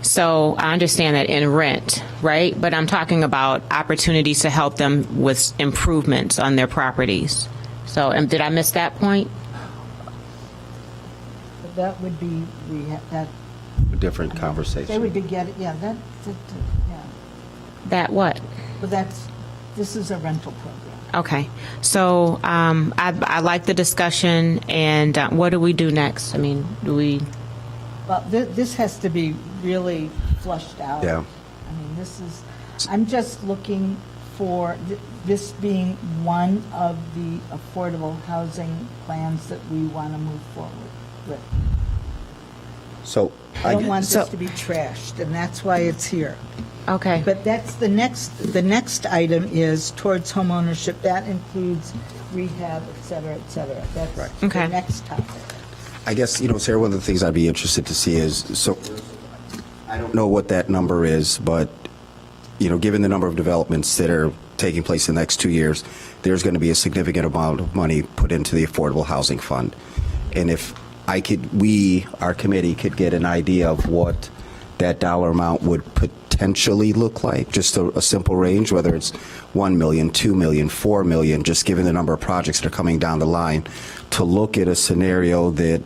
So I understand that in rent, right? But I'm talking about opportunities to help them with improvements on their properties. So did I miss that point? that would be, that, A different they conversation. would be get, yeah, yeah. That what? But this is a rental program. Okay, so I like the discussion, and what do we do next? I mean, do we? Well, this has to be really flushed out. Yeah. I mean, I'm just looking for this being one of the affordable housing plans that we want to move forward with. So I don't want this to be trashed, and that's why it's here. Okay. But that's the next item is towards homeownership. That includes rehab, et cetera, et cetera. That's Okay. the next topic. I guess, Sarah, one of the things I'd be interested to see is, so I don't know what that number is, but, given the number of developments that are taking place in the next 2 years, there's going to be a significant amount of money put into the Affordable Housing Fund. And if our committee could get an idea of what that dollar amount would potentially look like, just a simple range, whether it's 1 million, 2 million, 4 million, just given the number of projects that are coming down the line, to look at a scenario that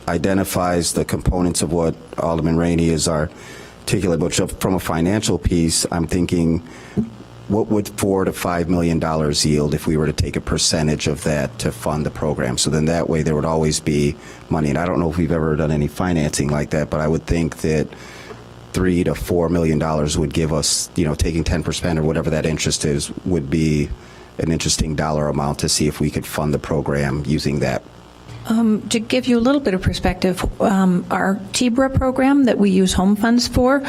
identifies the components of what Alderman Rainey is articulating. But from a financial piece, I'm thinking, what would $4 to $5 million yield if we were to take a percentage of that to fund the program? So then that way there would always be money. And I don't know if we've ever done any financing like that, but I would think that $3 to $4 million would give us, taking 10% or whatever that interest is, would be an interesting dollar amount to see if we could fund the program using that. To give you a little bit of perspective, our TBRA program that we use home funds for,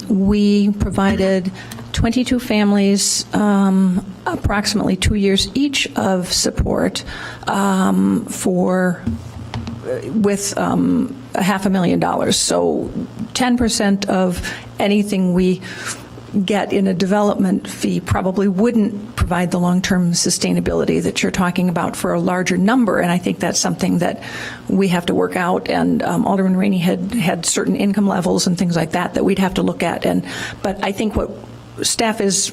we provided 22 families approximately 2 years each of support with $500,000. So 10% of anything we get in a development fee probably wouldn't provide the long-term sustainability that you're talking about for a larger number, and I think that's something that we have to work out, and Alderman Rainey had certain income levels and things like that we'd have to look at, but I think what staff is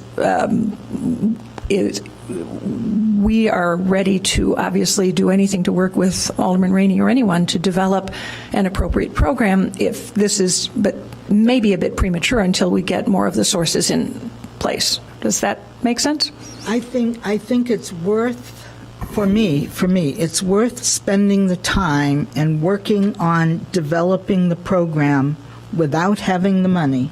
we are ready to obviously do anything to work with Alderman Rainey or anyone to develop an appropriate program if this is, but maybe a bit premature until we get more of the sources in place. Does that make sense? I think it's worth, for me, it's worth spending the time and working on developing the program without having the money.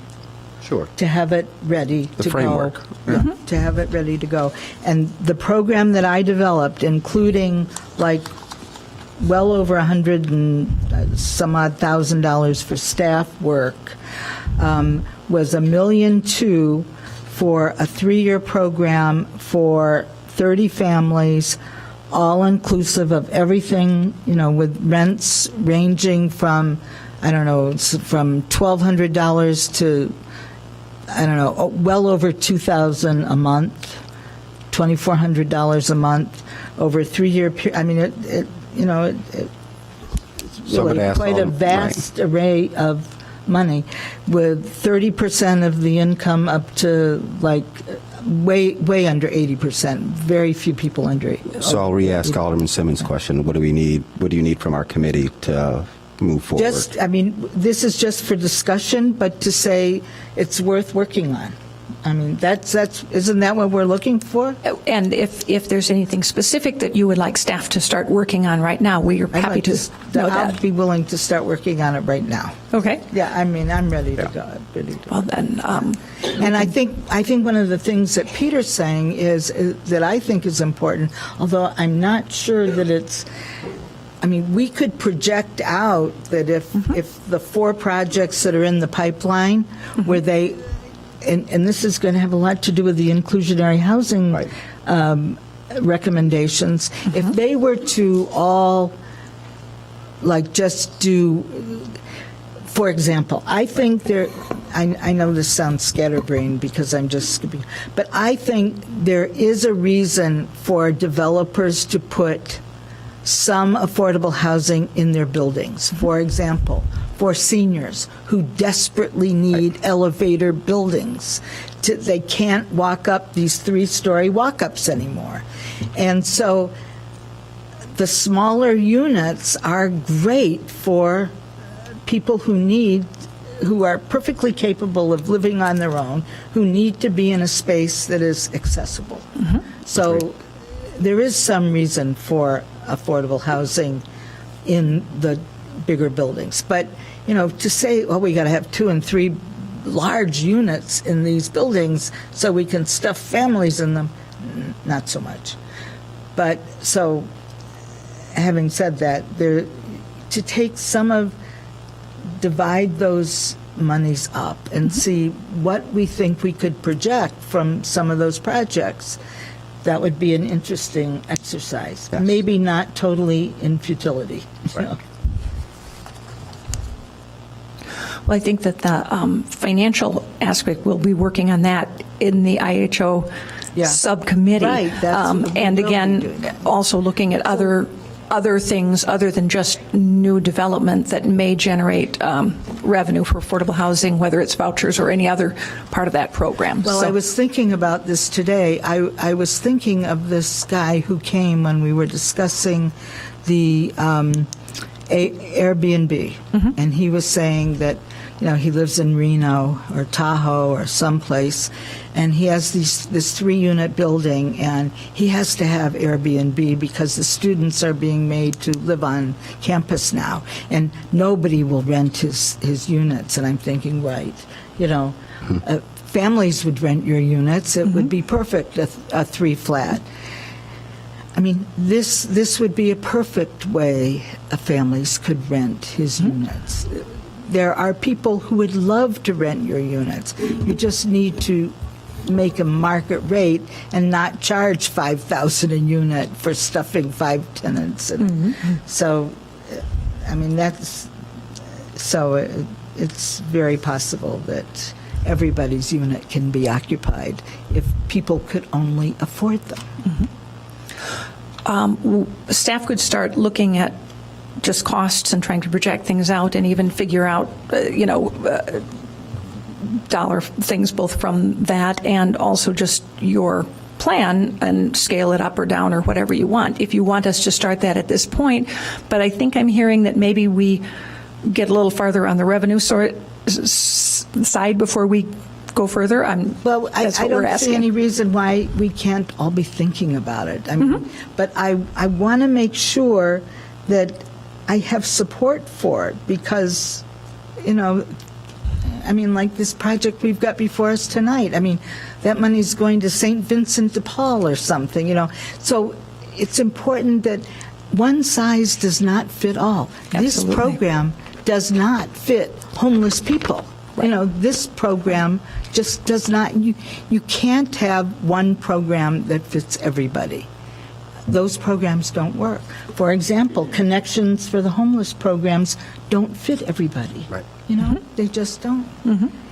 Sure. To have it ready to framework. go. Yeah. To have it ready to go. And the program that I developed, including well over $100 and some odd $1,000 for staff work, was $1.2 million for a 3-year program for 30 families, all inclusive of everything, with rents ranging from, from $1,200 to, well over $2,000 a month, $2,400 a month over a 3-year period. I mean, it's really quite a vast array of money, with 30% of the income up to way under 80%. Very few people under 80%. So I'll re-ask Alderman Simmons' question. What do we need? What do you need from our committee to move forward? This is just for discussion, but to say it's worth working on. Isn't that what we're looking for? And if there's anything specific that you would like staff to start working on right now, we are happy to know that. I'll be willing to start working on it right now. Okay. Yeah, I'm ready to go. Well then, and I think one of the things that Peter's saying is that I think is important, although I'm not sure that it's. We could project out that if the 4 projects that are in the pipeline, where they, and this is going to have a lot to do with the inclusionary housing recommendations, if they were to all, just do, for example, I think I know this sounds scatterbrained because I'm just skipping, but I think there is a reason for developers to put some affordable housing in their buildings. For example, for seniors who desperately need elevator buildings. They can't walk up these 3-story walk-ups anymore. And so the smaller units are great for people who are perfectly capable of living on their own, who need to be in a space that is accessible. So there is some reason for affordable housing in the bigger buildings. But, to say, well, we got to have 2 and 3 large units in these buildings so we can stuff families in them, not so much. But so, having said that, divide those monies up and see what we think we could project from some of those projects. That would be an interesting exercise. Yes. Maybe not totally in futility. Right. Well, I think that the financial aspect, we'll be working on that in the IHO subcommittee. Right, and again, also looking at other things other than just new development that may generate revenue for affordable housing, whether it's vouchers or any other part of that program. Well, So- I was thinking about this today. I was thinking of this guy who came when we were discussing the Airbnb, and he was saying that he lives in Reno or Tahoe or someplace, and he has this 3-unit building, and he has to have Airbnb because the students are being made to live on campus now, and nobody will rent his units. And I'm thinking, right, families would rent your units. It would be perfect, a 3-flat. I mean, this would be a perfect way families could rent his units. There are people who would love to rent your units. You just need to make a market rate and not charge $5,000 a unit for stuffing 5 tenants. And so, I mean, it's very possible that everybody's unit can be occupied if people could only afford them. Staff could start looking at just costs and trying to project things out and even figure out, dollar things both from that and also just your plan and scale it up or down or whatever you want. If you want us to start that at this point, but I think I'm hearing that maybe we get a little farther on the revenue side before we go further. Well, I that's what we're don't asking. see any reason why we can't all be thinking about it. I mean, but I want to make sure that I have support for it because, like this project we've got before us tonight. I mean, that money's going to St. Vincent de Paul or something, So it's important that one size does not fit all. This Absolutely. program does not fit homeless people. Right. This program just does not, you can't have one program that fits everybody. Those programs don't work. For example, Connections for the Homeless programs don't fit everybody. Right. They just don't.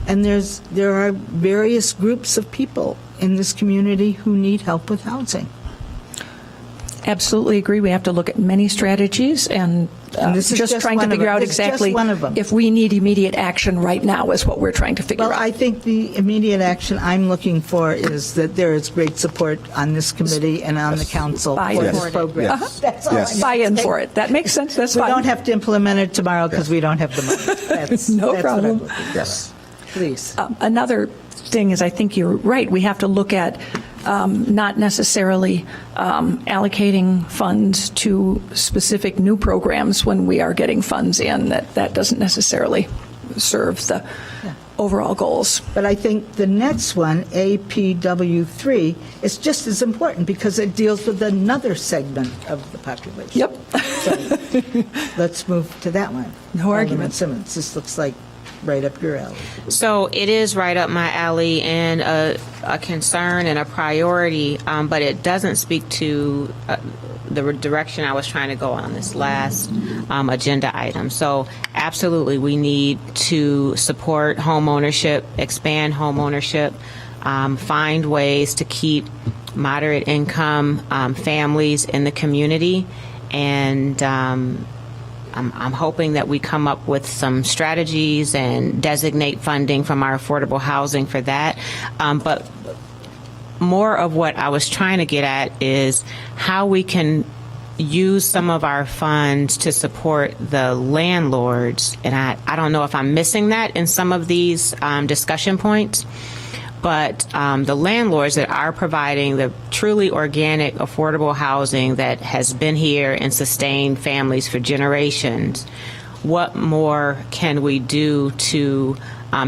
And there are various groups of people in this community who need help with housing. Absolutely agree. We have to look at many strategies and this is just just trying to one of figure them. out It's just exactly one of them. if we need immediate action right now is what we're trying to figure Well, out. I think the immediate action I'm looking for is that there is great support on this committee and on the council for Buy-in this for it. program. That's all. Yes. I Buy-in say. for it. That makes sense. That's We fine. don't have to implement it tomorrow because we don't have the money. That's No that's problem. What I'm looking for. Yes. Please. Another thing is, I think you're right. We have to look at not necessarily allocating funds to specific new programs when we are getting funds in. That doesn't necessarily serve the overall goals. But I think the next one, APW3, is just as important because it deals with another segment of the population. Yep. So let's move to that one. No argument. Alderman Simmons, this looks like right up your alley. So it is right up my alley and a concern and a priority, but it doesn't speak to the direction I was trying to go on this last agenda item. So absolutely, we need to support home ownership, expand home ownership, find ways to keep moderate income families in the community, and I'm hoping that we come up with some strategies and designate funding from our affordable housing for that. But more of what I was trying to get at is how we can use some of our funds to support the landlords, and I don't know if I'm missing that in some of these discussion points, but the landlords that are providing the truly organic, affordable housing that has been here and sustained families for generations, what more can we do to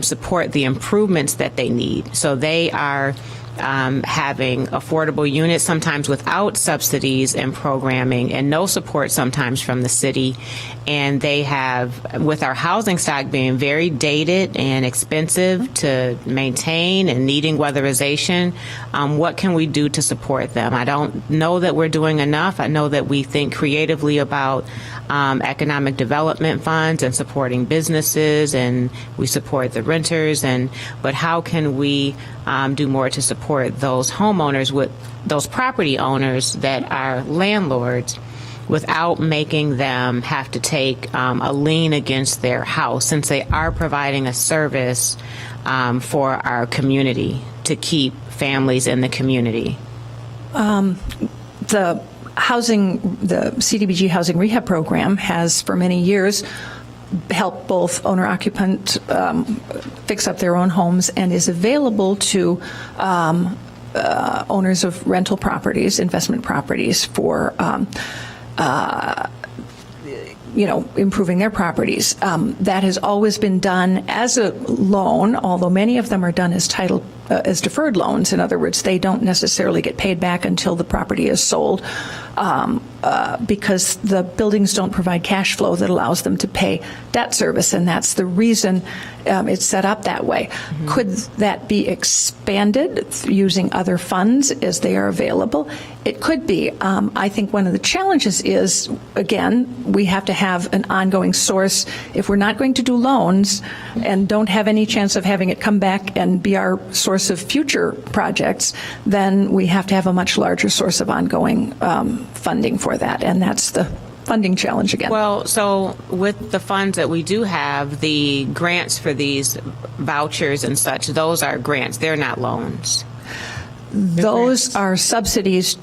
support the improvements that they need? So they are having affordable units, sometimes without subsidies and programming, and no support sometimes from the city. And they have, with our housing stock being very dated and expensive to maintain and needing weatherization, what can we do to support them? I don't know that we're doing enough. I know that we think creatively about economic development funds and supporting businesses, and we support the renters, but how can we do more to support those homeowners, with those property owners that are landlords, without making them have to take a lien against their house, since they are providing a service for our community to keep families in the community? The CDBG Housing Rehab Program has for many years helped both owner-occupant fix up their own homes, and is available to owners of rental properties, investment properties, for improving their properties. That has always been done as a loan, although many of them are done as as deferred loans. In other words, they don't necessarily get paid back until the property is sold, because the buildings don't provide cash flow that allows them to pay debt service, and that's the reason it's set up that way. Mm-hmm. Could that be expanded using other funds as they are available? It could be. I think one of the challenges is, again, we have to have an ongoing source. If we're not going to do loans and don't have any chance of having it come back and be our source of future projects, then we have to have a much larger source of ongoing funding for that, and that's the funding challenge again. Well, so with the funds that we do have, the grants for these vouchers and such, those are grants. They're not loans. Those are subsidies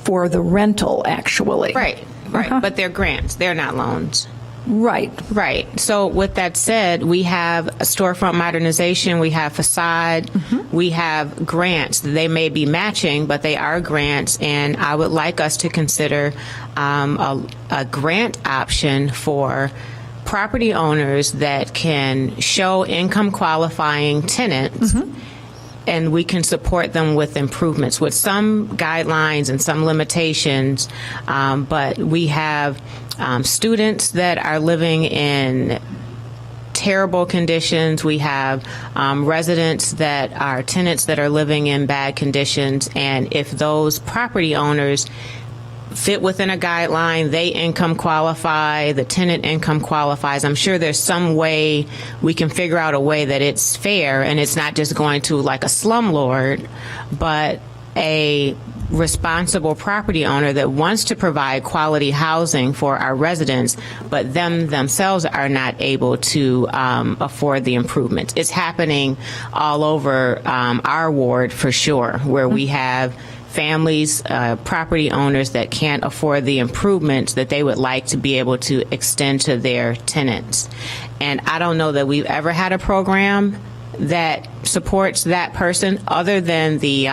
for the rental, actually. Right. Uh-huh. But they're grants. They're not loans. Right. So with that said, we have a storefront modernization, we have facade, mm-hmm. we have grants. They may be matching, but they are grants, and I would like us to consider a grant option for property owners that can show income qualifying tenants. Mm-hmm. And we can support them with improvements, with some guidelines and some limitations. But we have students that are living in terrible conditions. We have residents that are tenants that are living in bad conditions. And if those property owners fit within a guideline, they income qualify, the tenant income qualifies, I'm sure there's some way we can figure out a way that it's fair and it's not just going to like a slumlord, but a responsible property owner that wants to provide quality housing for our residents, but themselves are not able to afford the improvements. It's happening all over our ward for sure, where we have families, property owners that can't afford the improvements that they would like to be able to extend to their tenants. And I don't know that we've ever had a program that supports that person other than the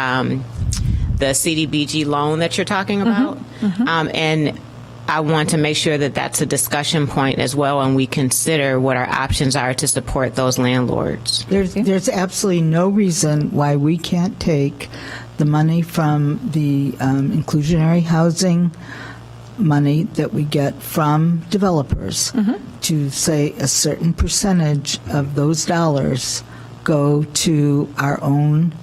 CDBG loan that you're talking about. Mm-hmm. Mm-hmm. And I want to make sure that that's a discussion point as well, and we consider what our options are to support those landlords. There's absolutely no reason why we can't take the money from the inclusionary housing money that we get from developers mm-hmm. to say a certain percentage of those dollars go to our own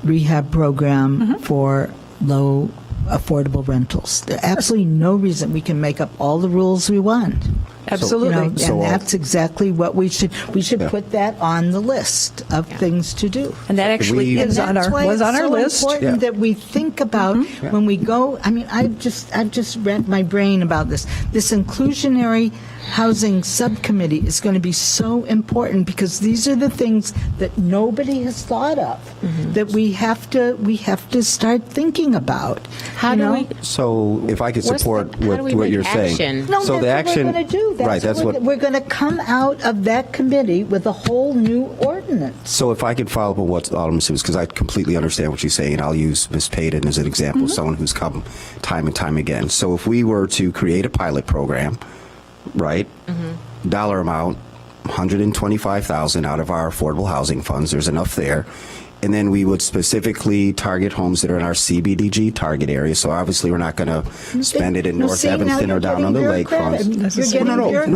rehab program mm-hmm. for low affordable rentals. There's absolutely no reason we can make up all the rules we want. Absolutely. And that's exactly what we should put that on the list of things to do. And that actually And is on that's our, why was it's on our so list. important that we think about when we go. I mean, I've just racked my brain about this. This inclusionary housing subcommittee is going to be so important because these are the things that nobody has thought of that we have to start thinking about. How do we? So if I could What's support the- how do we what make you're action? saying. No, so that's the action, what we're going to do. right, that's what. we're going to come out of that committee with a whole new ordinance. So if I could follow up on what Alderman Simmons, because I completely understand what she's saying, I'll use Ms. Payton as an example, someone who's come time and time again. So if we were to create a pilot program, right, dollar amount, $125,000 out of our affordable housing funds, there's enough there. And then we would specifically target homes that are in our CBDG target area. So obviously we're not going to spend it in North Evanston or down on the lakefront.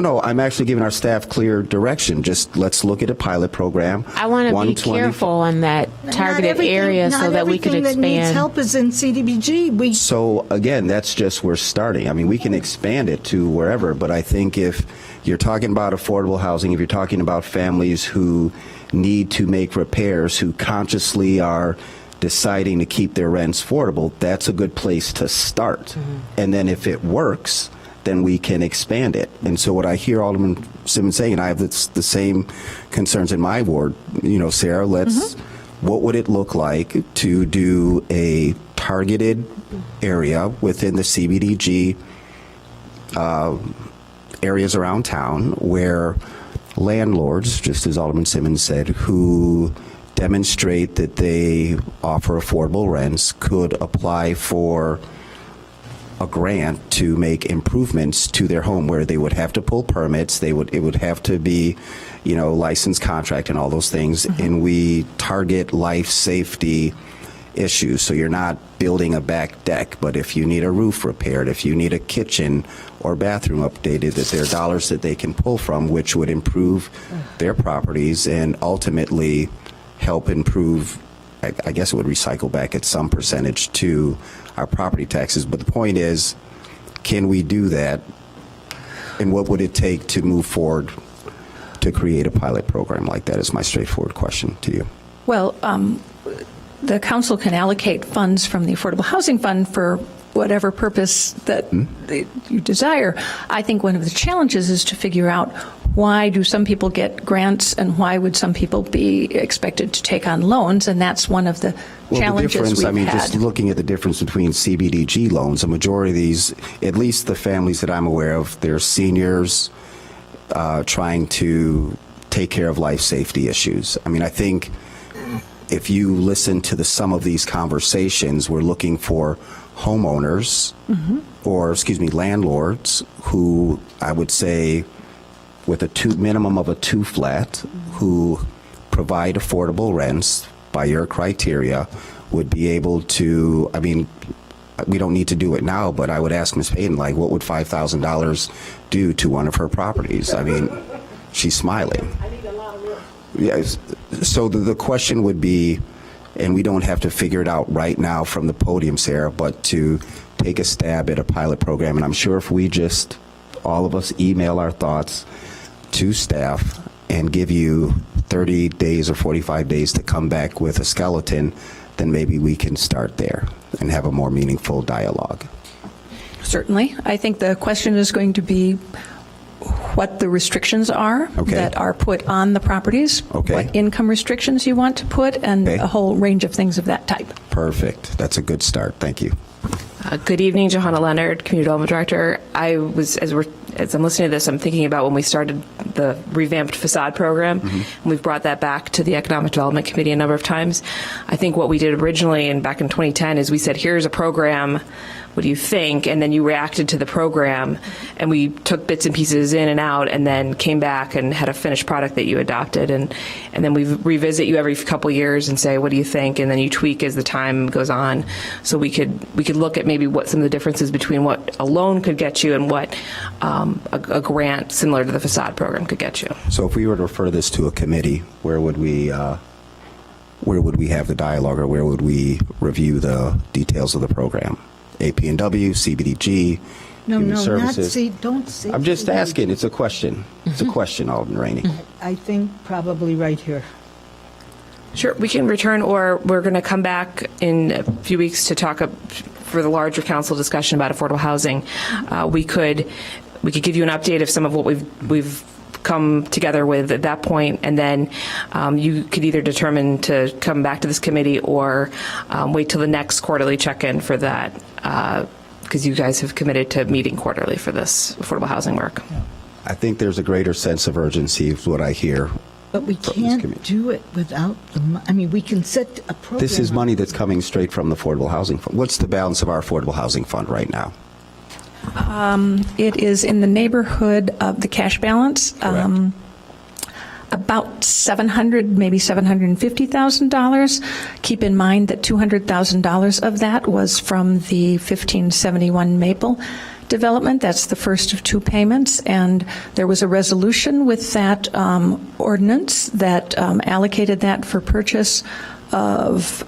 No. I'm actually giving our staff clear direction. Just let's look at a pilot program. I want to be careful on that targeted area so that we could expand. Not everything that needs help is in CDBG. So again, that's just we're starting. I mean, we can expand it to wherever, but I think if you're talking about affordable housing, if you're talking about families who need to make repairs, who consciously are deciding to keep their rents affordable, that's a good place to start. And then if it works, then we can expand it. And so what I hear Alderman Simmons saying, and I have the same concerns in my ward, Sarah, what would it look like to do a targeted area within the CBDG areas around town where landlords, just as Alderman Simmons said, who demonstrate that they offer affordable rents could apply for a grant to make improvements to their home where they would have to pull permits, it would have to be, licensed contract and all those things, and we target life safety issues. So you're not building a back deck, but if you need a roof repaired, if you need a kitchen or bathroom updated, that there are dollars that they can pull from, which would improve their properties and ultimately help improve, I guess it would recycle back at some percentage to our property taxes. But the point is, can we do that? And what would it take to move forward to create a pilot program like that is my straightforward question to you. Well, the council can allocate funds from the Affordable Housing Fund for whatever purpose that you desire. I think one of the challenges is to figure out why do some people get grants and why would some people be expected to take on loans, and that's one of the challenges the difference, we've had. Just looking at the difference between CBDG loans, a majority of these, at least the families that I'm aware of, they're seniors trying to take care of life safety issues. I mean, I think if you listen to some of these conversations, we're looking for homeowners or, landlords who I would say with a minimum of a 2-flat who provide affordable rents by your criteria would be able to, we don't need to do it now, but I would ask Ms. Payton, what would $5,000 do to one of her properties? She's smiling. I need a lot of room. Yes. So the question would be, and we don't have to figure it out right now from the podium, Sarah, but to take a stab at a pilot program. And I'm sure if we just, all of us, email our thoughts to staff and give you 30 days or 45 days to come back with a skeleton, then maybe we can start there and have a more meaningful dialogue. Certainly. I think the question is going to be what the restrictions are that are put on the properties, what income restrictions you want to put, and a whole range of things of that type. Perfect. That's a good start. Thank you. Good evening, Johanna Leonard, Community Development Director. As I'm listening to this, I'm thinking about when we started the revamped facade program, and we've brought that back to the Economic Development Committee a number of times. I think what we did originally and back in 2010 is we said, here's a program, what do you think? And then you reacted to the program, and we took bits and pieces in and out, and then came back and had a finished product that you adopted. And then we revisit you every couple of years and say, what do you think? And then you tweak as the time goes on. So we could look at maybe what some of the differences between what a loan could get you and what a grant similar to the facade program could get you. So if we were to refer this to a committee, where would we have the dialogue, or where would we review the details of the program? AP&W, CBDG, Human not Services. don't say. I'm just CDBG. asking. It's a question. It's a question, Alderman Rainey. I think probably right here. Sure, we can return, or we're going to come back in a few weeks to talk for the larger council discussion about affordable housing. We could give you an update of some of what we've come together with at that point, and then you could either determine to come back to this committee or wait till the next quarterly check-in for that, because you guys have committed to meeting quarterly for this affordable housing work. I think there's a greater sense of urgency, is what I hear. But we can't do it without I mean, we can set a program. This is up. money that's coming straight from the Affordable Housing Fund. What's the balance of our Affordable Housing Fund right now? It is in the neighborhood of the cash balance, about $700,000, maybe $750,000. Keep in mind that $200,000 of that was from the 1571 Maple development. That's the first of two payments, and there was a resolution with that ordinance that allocated that for purchase of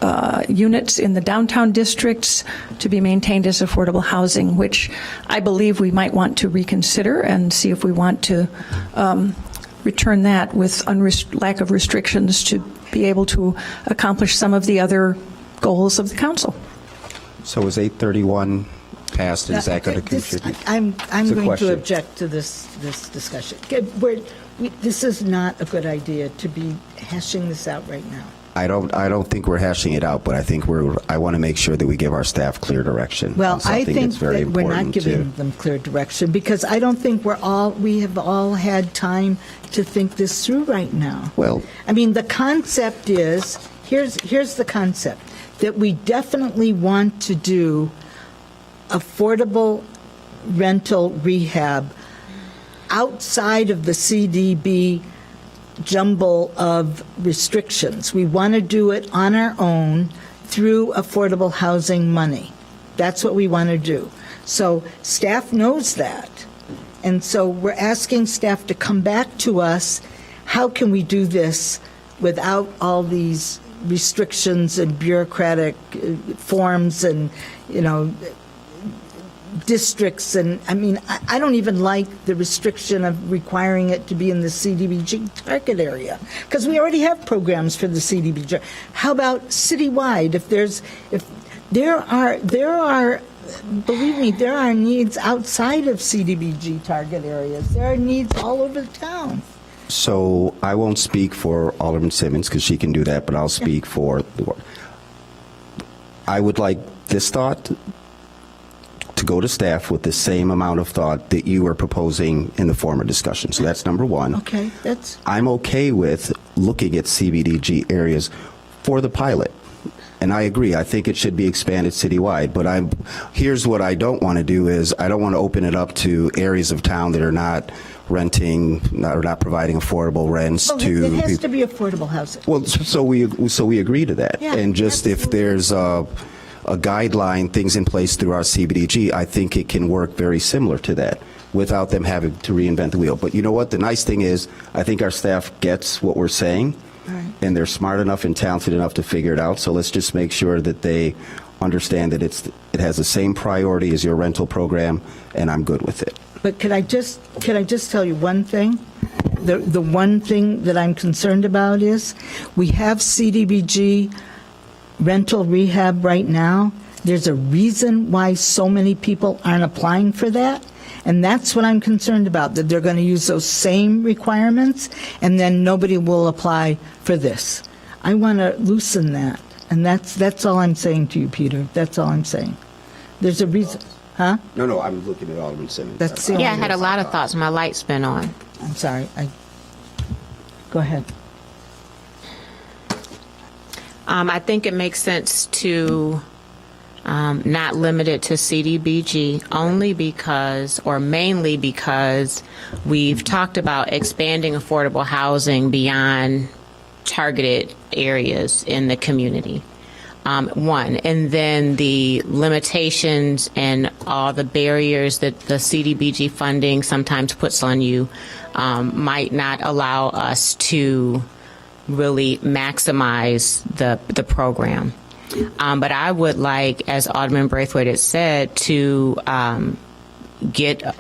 units in the downtown districts to be maintained as affordable housing, which I believe we might want to reconsider and see if we want to return that with lack of restrictions to be able to accomplish some of the other goals of the council. So is 831 passed? Is that going to contribute? I'm It's a going question. to object to this discussion. This is not a good idea to be hashing this out right now. I don't think we're hashing it out, but I think I want to make sure that we give our staff clear direction. Well, on something I think that's very that we're not important giving them clear direction because I don't think we have all had time to think this through right now. Well, I mean, the concept is, here's the concept, that we definitely want to do affordable rental rehab outside of the CDB jumble of restrictions. We want to do it on our own through affordable housing money. That's what we want to do. So staff knows that. And so we're asking staff to come back to us. How can we do this without all these restrictions and bureaucratic forms and, districts? And I mean, I don't even like the restriction of requiring it to be in the CDBG target area because we already have programs for the CDBG. How about citywide? If there are, believe me, there are needs outside of CDBG target areas. There are needs all over the town. So I won't speak for Alderman Simmons because she can do that, but I'll speak for the board. I would like this thought to go to staff with the same amount of thought that you were proposing in the former discussion. So that's number one. Okay, I'm okay with looking at CBDG areas for the pilot. And I agree. I think it should be expanded citywide. But here's what I don't want to do is I don't want to open it up to areas of town that are not renting or not providing affordable rents Well, to it has people. to be affordable housing. Well, so we agree to that. Yeah, and just if there's a guideline, things in place through our CBDG, I think it can work very similar to that without them having to reinvent the wheel. But you know what? The nice thing is I think our staff gets what we're saying, and they're smart enough and talented enough to figure it out. So let's just make sure that they understand that it has the same priority as your rental program, and I'm good with it. But can I just tell you one thing? The one thing that I'm concerned about is we have CDBG rental rehab right now. There's a reason why so many people aren't applying for that. And that's what I'm concerned about, that they're going to use those same requirements and then nobody will apply for this. I want to loosen that. And that's all I'm saying to you, Peter. That's all I'm saying. There's a reason. Huh? No, I'm looking at Alderman Simmons. That's the Yeah, I only had a lot of thoughts. My light's been on. I'm sorry. Go ahead. I think it makes sense to not limit it to CDBG only because, or mainly because, we've talked about expanding affordable housing beyond targeted areas in the community. One, and then the limitations and all the barriers that the CDBG funding sometimes puts on you might not allow us to really maximize the program. But I would like, as Alderman Braithwaite had said, to get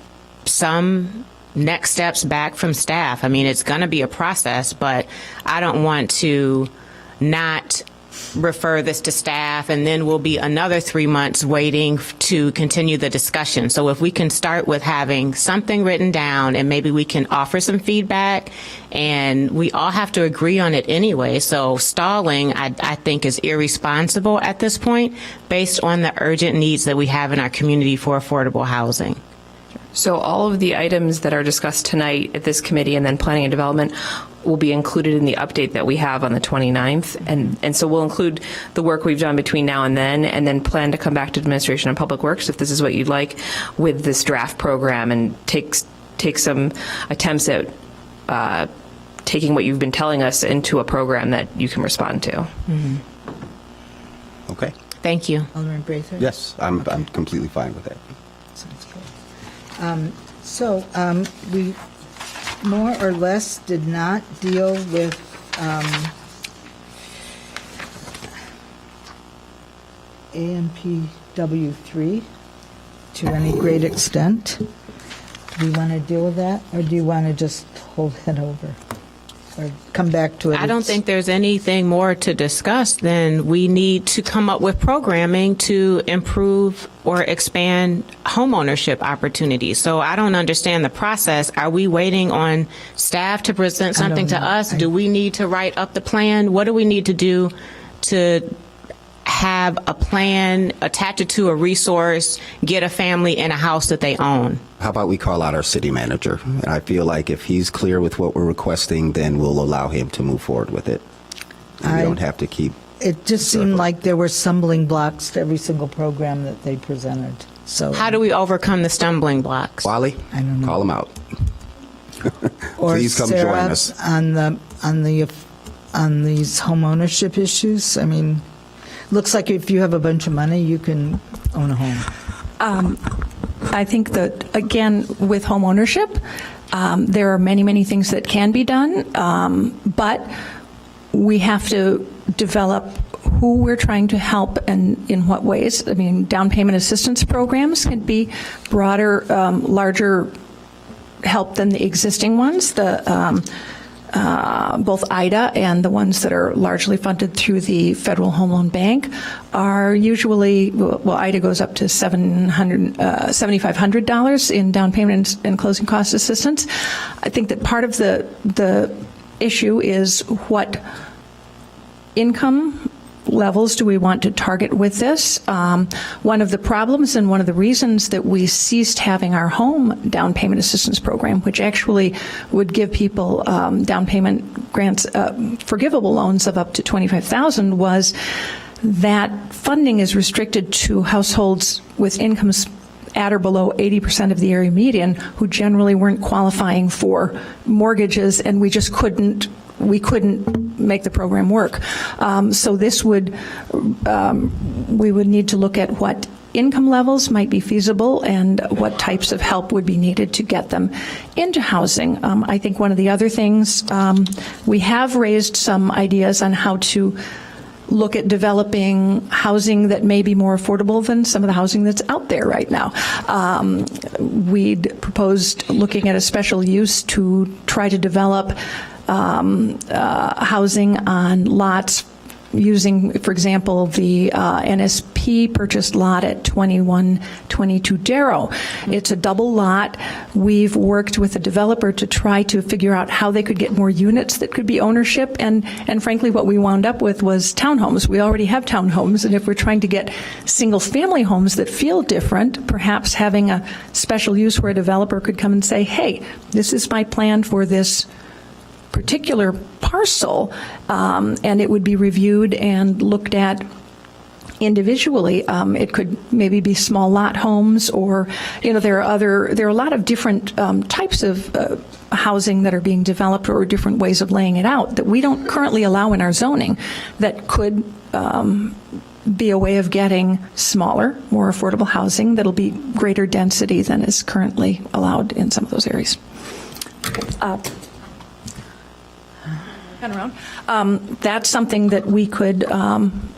some next steps back from staff. I mean, it's going to be a process, but I don't want to not refer this to staff and then we'll be another 3 months waiting to continue the discussion. So if we can start with having something written down and maybe we can offer some feedback, and we all have to agree on it anyway. So stalling, I think, is irresponsible at this point based on the urgent needs that we have in our community for affordable housing. So all of the items that are discussed tonight at this committee and then planning and development will be included in the update that we have on the 29th. And so we'll include the work we've done between now and then plan to come back to Administration and Public Works, if this is what you'd like, with this draft program and take some attempts at taking what you've been telling us into a program that you can respond to. Mm-hmm. Okay. Thank you. Alderman Braithwaite? Yes, I'm completely fine with that. Sounds good. We more or less did not deal with AMPW3 to any great extent. Do you want to deal with that, or do you want to just hold it over? Or come back to it? I don't think there's anything more to discuss than we need to come up with programming to improve or expand homeownership opportunities. So I don't understand the process. Are we waiting on staff to present something to us? Do we need to write up the plan? What do we need to do to have a plan, attach it to a resource, get a family in a house that they own? How about we call out our city manager? And I feel like if he's clear with what we're requesting, then we'll allow him to move forward with it. We don't have to keep. It just seemed like there were stumbling blocks to every single program that they presented. So how do we overcome the stumbling blocks? Wally, I don't know. Call him out. Or Please come Sarah, join us. on these home ownership issues. I mean, looks like if you have a bunch of money, you can own a home. I think that, again, with home ownership, there are many, many things that can be done, but we have to develop who we're trying to help and in what ways. I mean, down payment assistance programs can be broader, larger help than the existing ones. Both IDA and the ones that are largely funded through the Federal Home Loan Bank are usually, well, IDA goes up to $7,500 in down payment and closing cost assistance. I think that part of the issue is what income levels do we want to target with this? One of the problems and one of the reasons that we ceased having our home down payment assistance program, which actually would give people down payment grants, forgivable loans of up to $25,000, was that funding is restricted to households with incomes at or below 80% of the area median, who generally weren't qualifying for mortgages, and we just couldn't make the program work. So this would, we would need to look at what income levels might be feasible and what types of help would be needed to get them into housing. I think one of the other things, we have raised some ideas on how to look at developing housing that may be more affordable than some of the housing that's out there right now. We'd proposed looking at a special use to try to develop housing on lots using, for example, the NSP purchased lot at 2122 Darrow. It's a double lot. We've worked with the developer to try to figure out how they could get more units that could be ownership, and frankly, what we wound up with was townhomes. We already have townhomes, and if we're trying to get single-family homes that feel different, perhaps having a special use where a developer could come and say, hey, this is my plan for this particular parcel, and it would be reviewed and looked at individually. It could maybe be small lot homes, or there are a lot of different types of housing that are being developed, or different ways of laying it out that we don't currently allow in our zoning that could be a way of getting smaller, more affordable housing that'll be greater density than is currently allowed in some of those areas. That's something that we could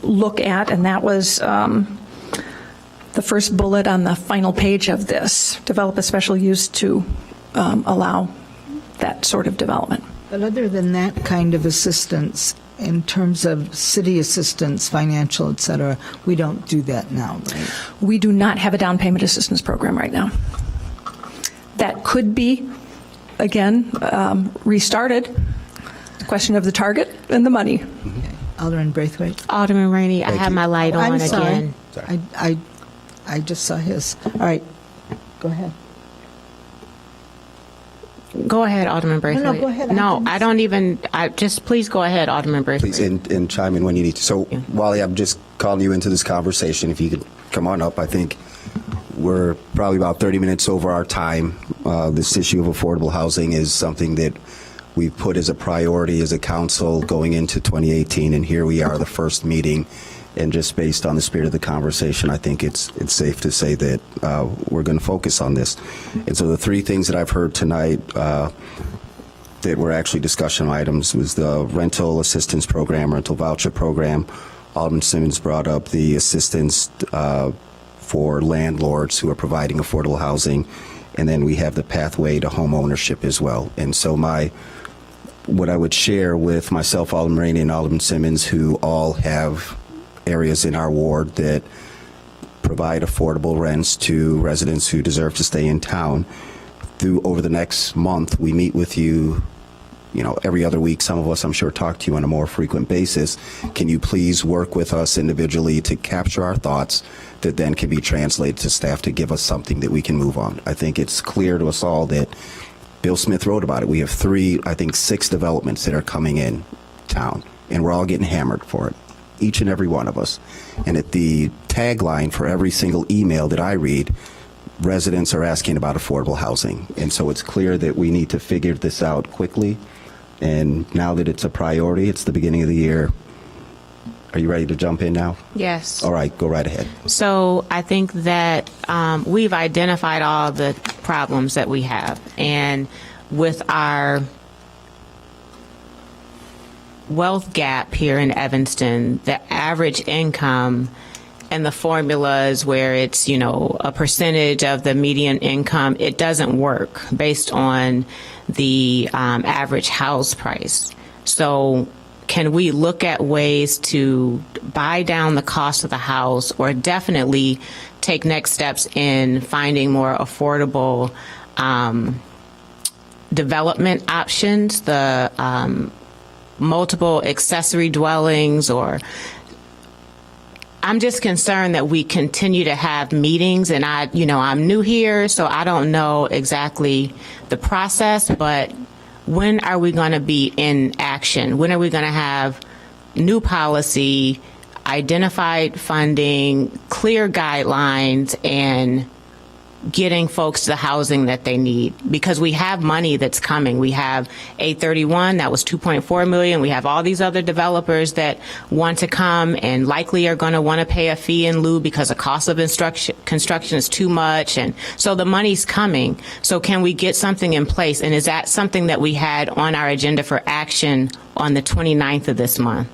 look at, and that was the first bullet on the final page of this, develop a special use to allow that sort of development. But other than that kind of assistance, in terms of city assistance, financial, et cetera, we don't do that now, right? We do not have a down payment assistance program right now. That could be, again, restarted. Question of the target and the money. Alderman Braithwaite. Alderman Rainey, I have my light on I'm sorry. again. I just saw his. All right, go ahead. Go ahead, Alderman Braithwaite. No, go ahead. No, I don't even, just please go ahead, Alderman Braithwaite. Please, and chime in when you need to. So, Wally, I'm just calling you into this conversation. If you could come on up, I think we're probably about 30 minutes over our time. This issue of affordable housing is something that we've put as a priority as a council going into 2018, and here we are, the first meeting. And just based on the spirit of the conversation, I think it's safe to say that we're going to focus on this. And so the three things that I've heard tonight that were actually discussion items was the rental assistance program, rental voucher program. Alderman Simmons brought up the assistance for landlords who are providing affordable housing. And then we have the pathway to home ownership as well. And so what I would share with myself, Alderman Rainey, and Alderman Simmons, who all have areas in our ward that provide affordable rents to residents who deserve to stay in town. Over the next month, we meet with you, every other week. Some of us, I'm sure, talk to you on a more frequent basis. Can you please work with us individually to capture our thoughts that then can be translated to staff to give us something that we can move on? I think it's clear to us all that Bill Smith wrote about it. We have 6 developments that are coming in town, and we're all getting hammered for it. Each and every one of us. And at the tagline for every single email that I read, residents are asking about affordable housing. And so it's clear that we need to figure this out quickly. And now that it's a priority, it's the beginning of the year. Are you ready to jump in now? Yes. All right, go right ahead. So I think that we've identified all the problems that we have. And with our wealth gap here in Evanston, the average income and the formulas where it's, a percentage of the median income, it doesn't work based on the average house price. So can we look at ways to buy down the cost of the house, or definitely take next steps in finding more affordable development options, the multiple accessory dwellings, or I'm just concerned that we continue to have meetings, and I'm new here, so I don't know exactly the process, but when are we going to be in action? When are we going to have new policy, identified funding, clear guidelines, and getting folks the housing that they need? Because we have money that's coming. We have 831, that was $2.4 million. We have all these other developers that want to come and likely are going to want to pay a fee in lieu because the cost of construction is too much. And so the money's coming. So can we get something in place? And is that something that we had on our agenda for action on the 29th of this month?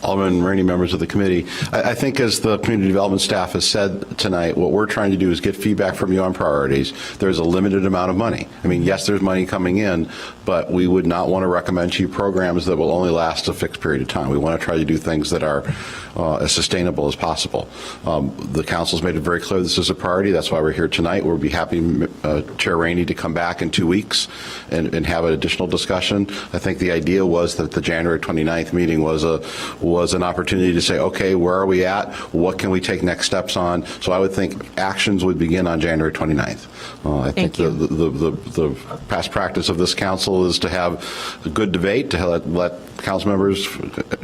Alderman Rainey, members of the committee, I think as the community development staff has said tonight, what we're trying to do is get feedback from you on priorities. There's a limited amount of money. I mean, yes, there's money coming in, but we would not want to recommend to you programs that will only last a fixed period of time. We want to try to do things that are as sustainable as possible. The council's made it very clear this is a priority. That's why we're here tonight. We'll be happy, Chair Rainey, to come back in 2 weeks and have an additional discussion. I think the idea was that the January 29th meeting was an opportunity to say, okay, where are we at? What can we take next steps on? So I would think actions would begin on January 29th. I think the past practice of this council is to have a good debate, to let council members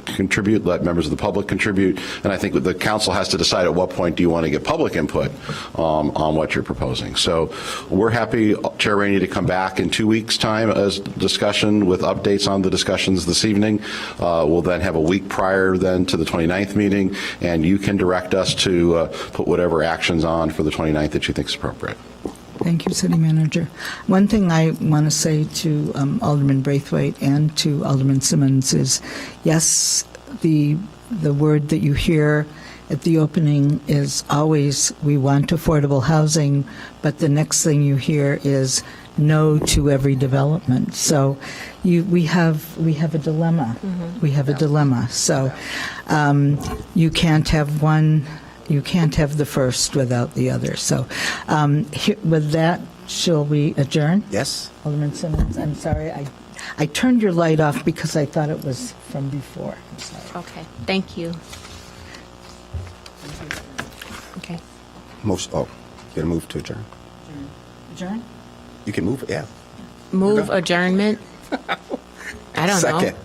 contribute, let members of the public contribute, and I think the council has to decide at what point do you want to get public input on what you're proposing. So we're happy, Chair Rainey, to come back in 2 weeks' time as discussion with updates on the discussions this evening. We'll then have a week prior then to the 29th meeting, and you can direct us to put whatever actions on for the 29th that you think is appropriate. Thank you, City Manager. One thing I want to say to Alderman Braithwaite and to Alderman Simmons is, yes, the word that you hear at the opening is always, we want affordable housing, but the next thing you hear is no to every development. So we have a dilemma. We have a dilemma. So you can't have one, you can't have the first without the other. So with that, shall we adjourn? Yes. Alderman Simmons, I'm sorry, I turned your light off because I thought it was from before. I'm sorry. Okay, thank you. Okay. Most, you gonna move to adjourn? Adjourn? You can move it, yeah. Move adjournment? I don't know. Second.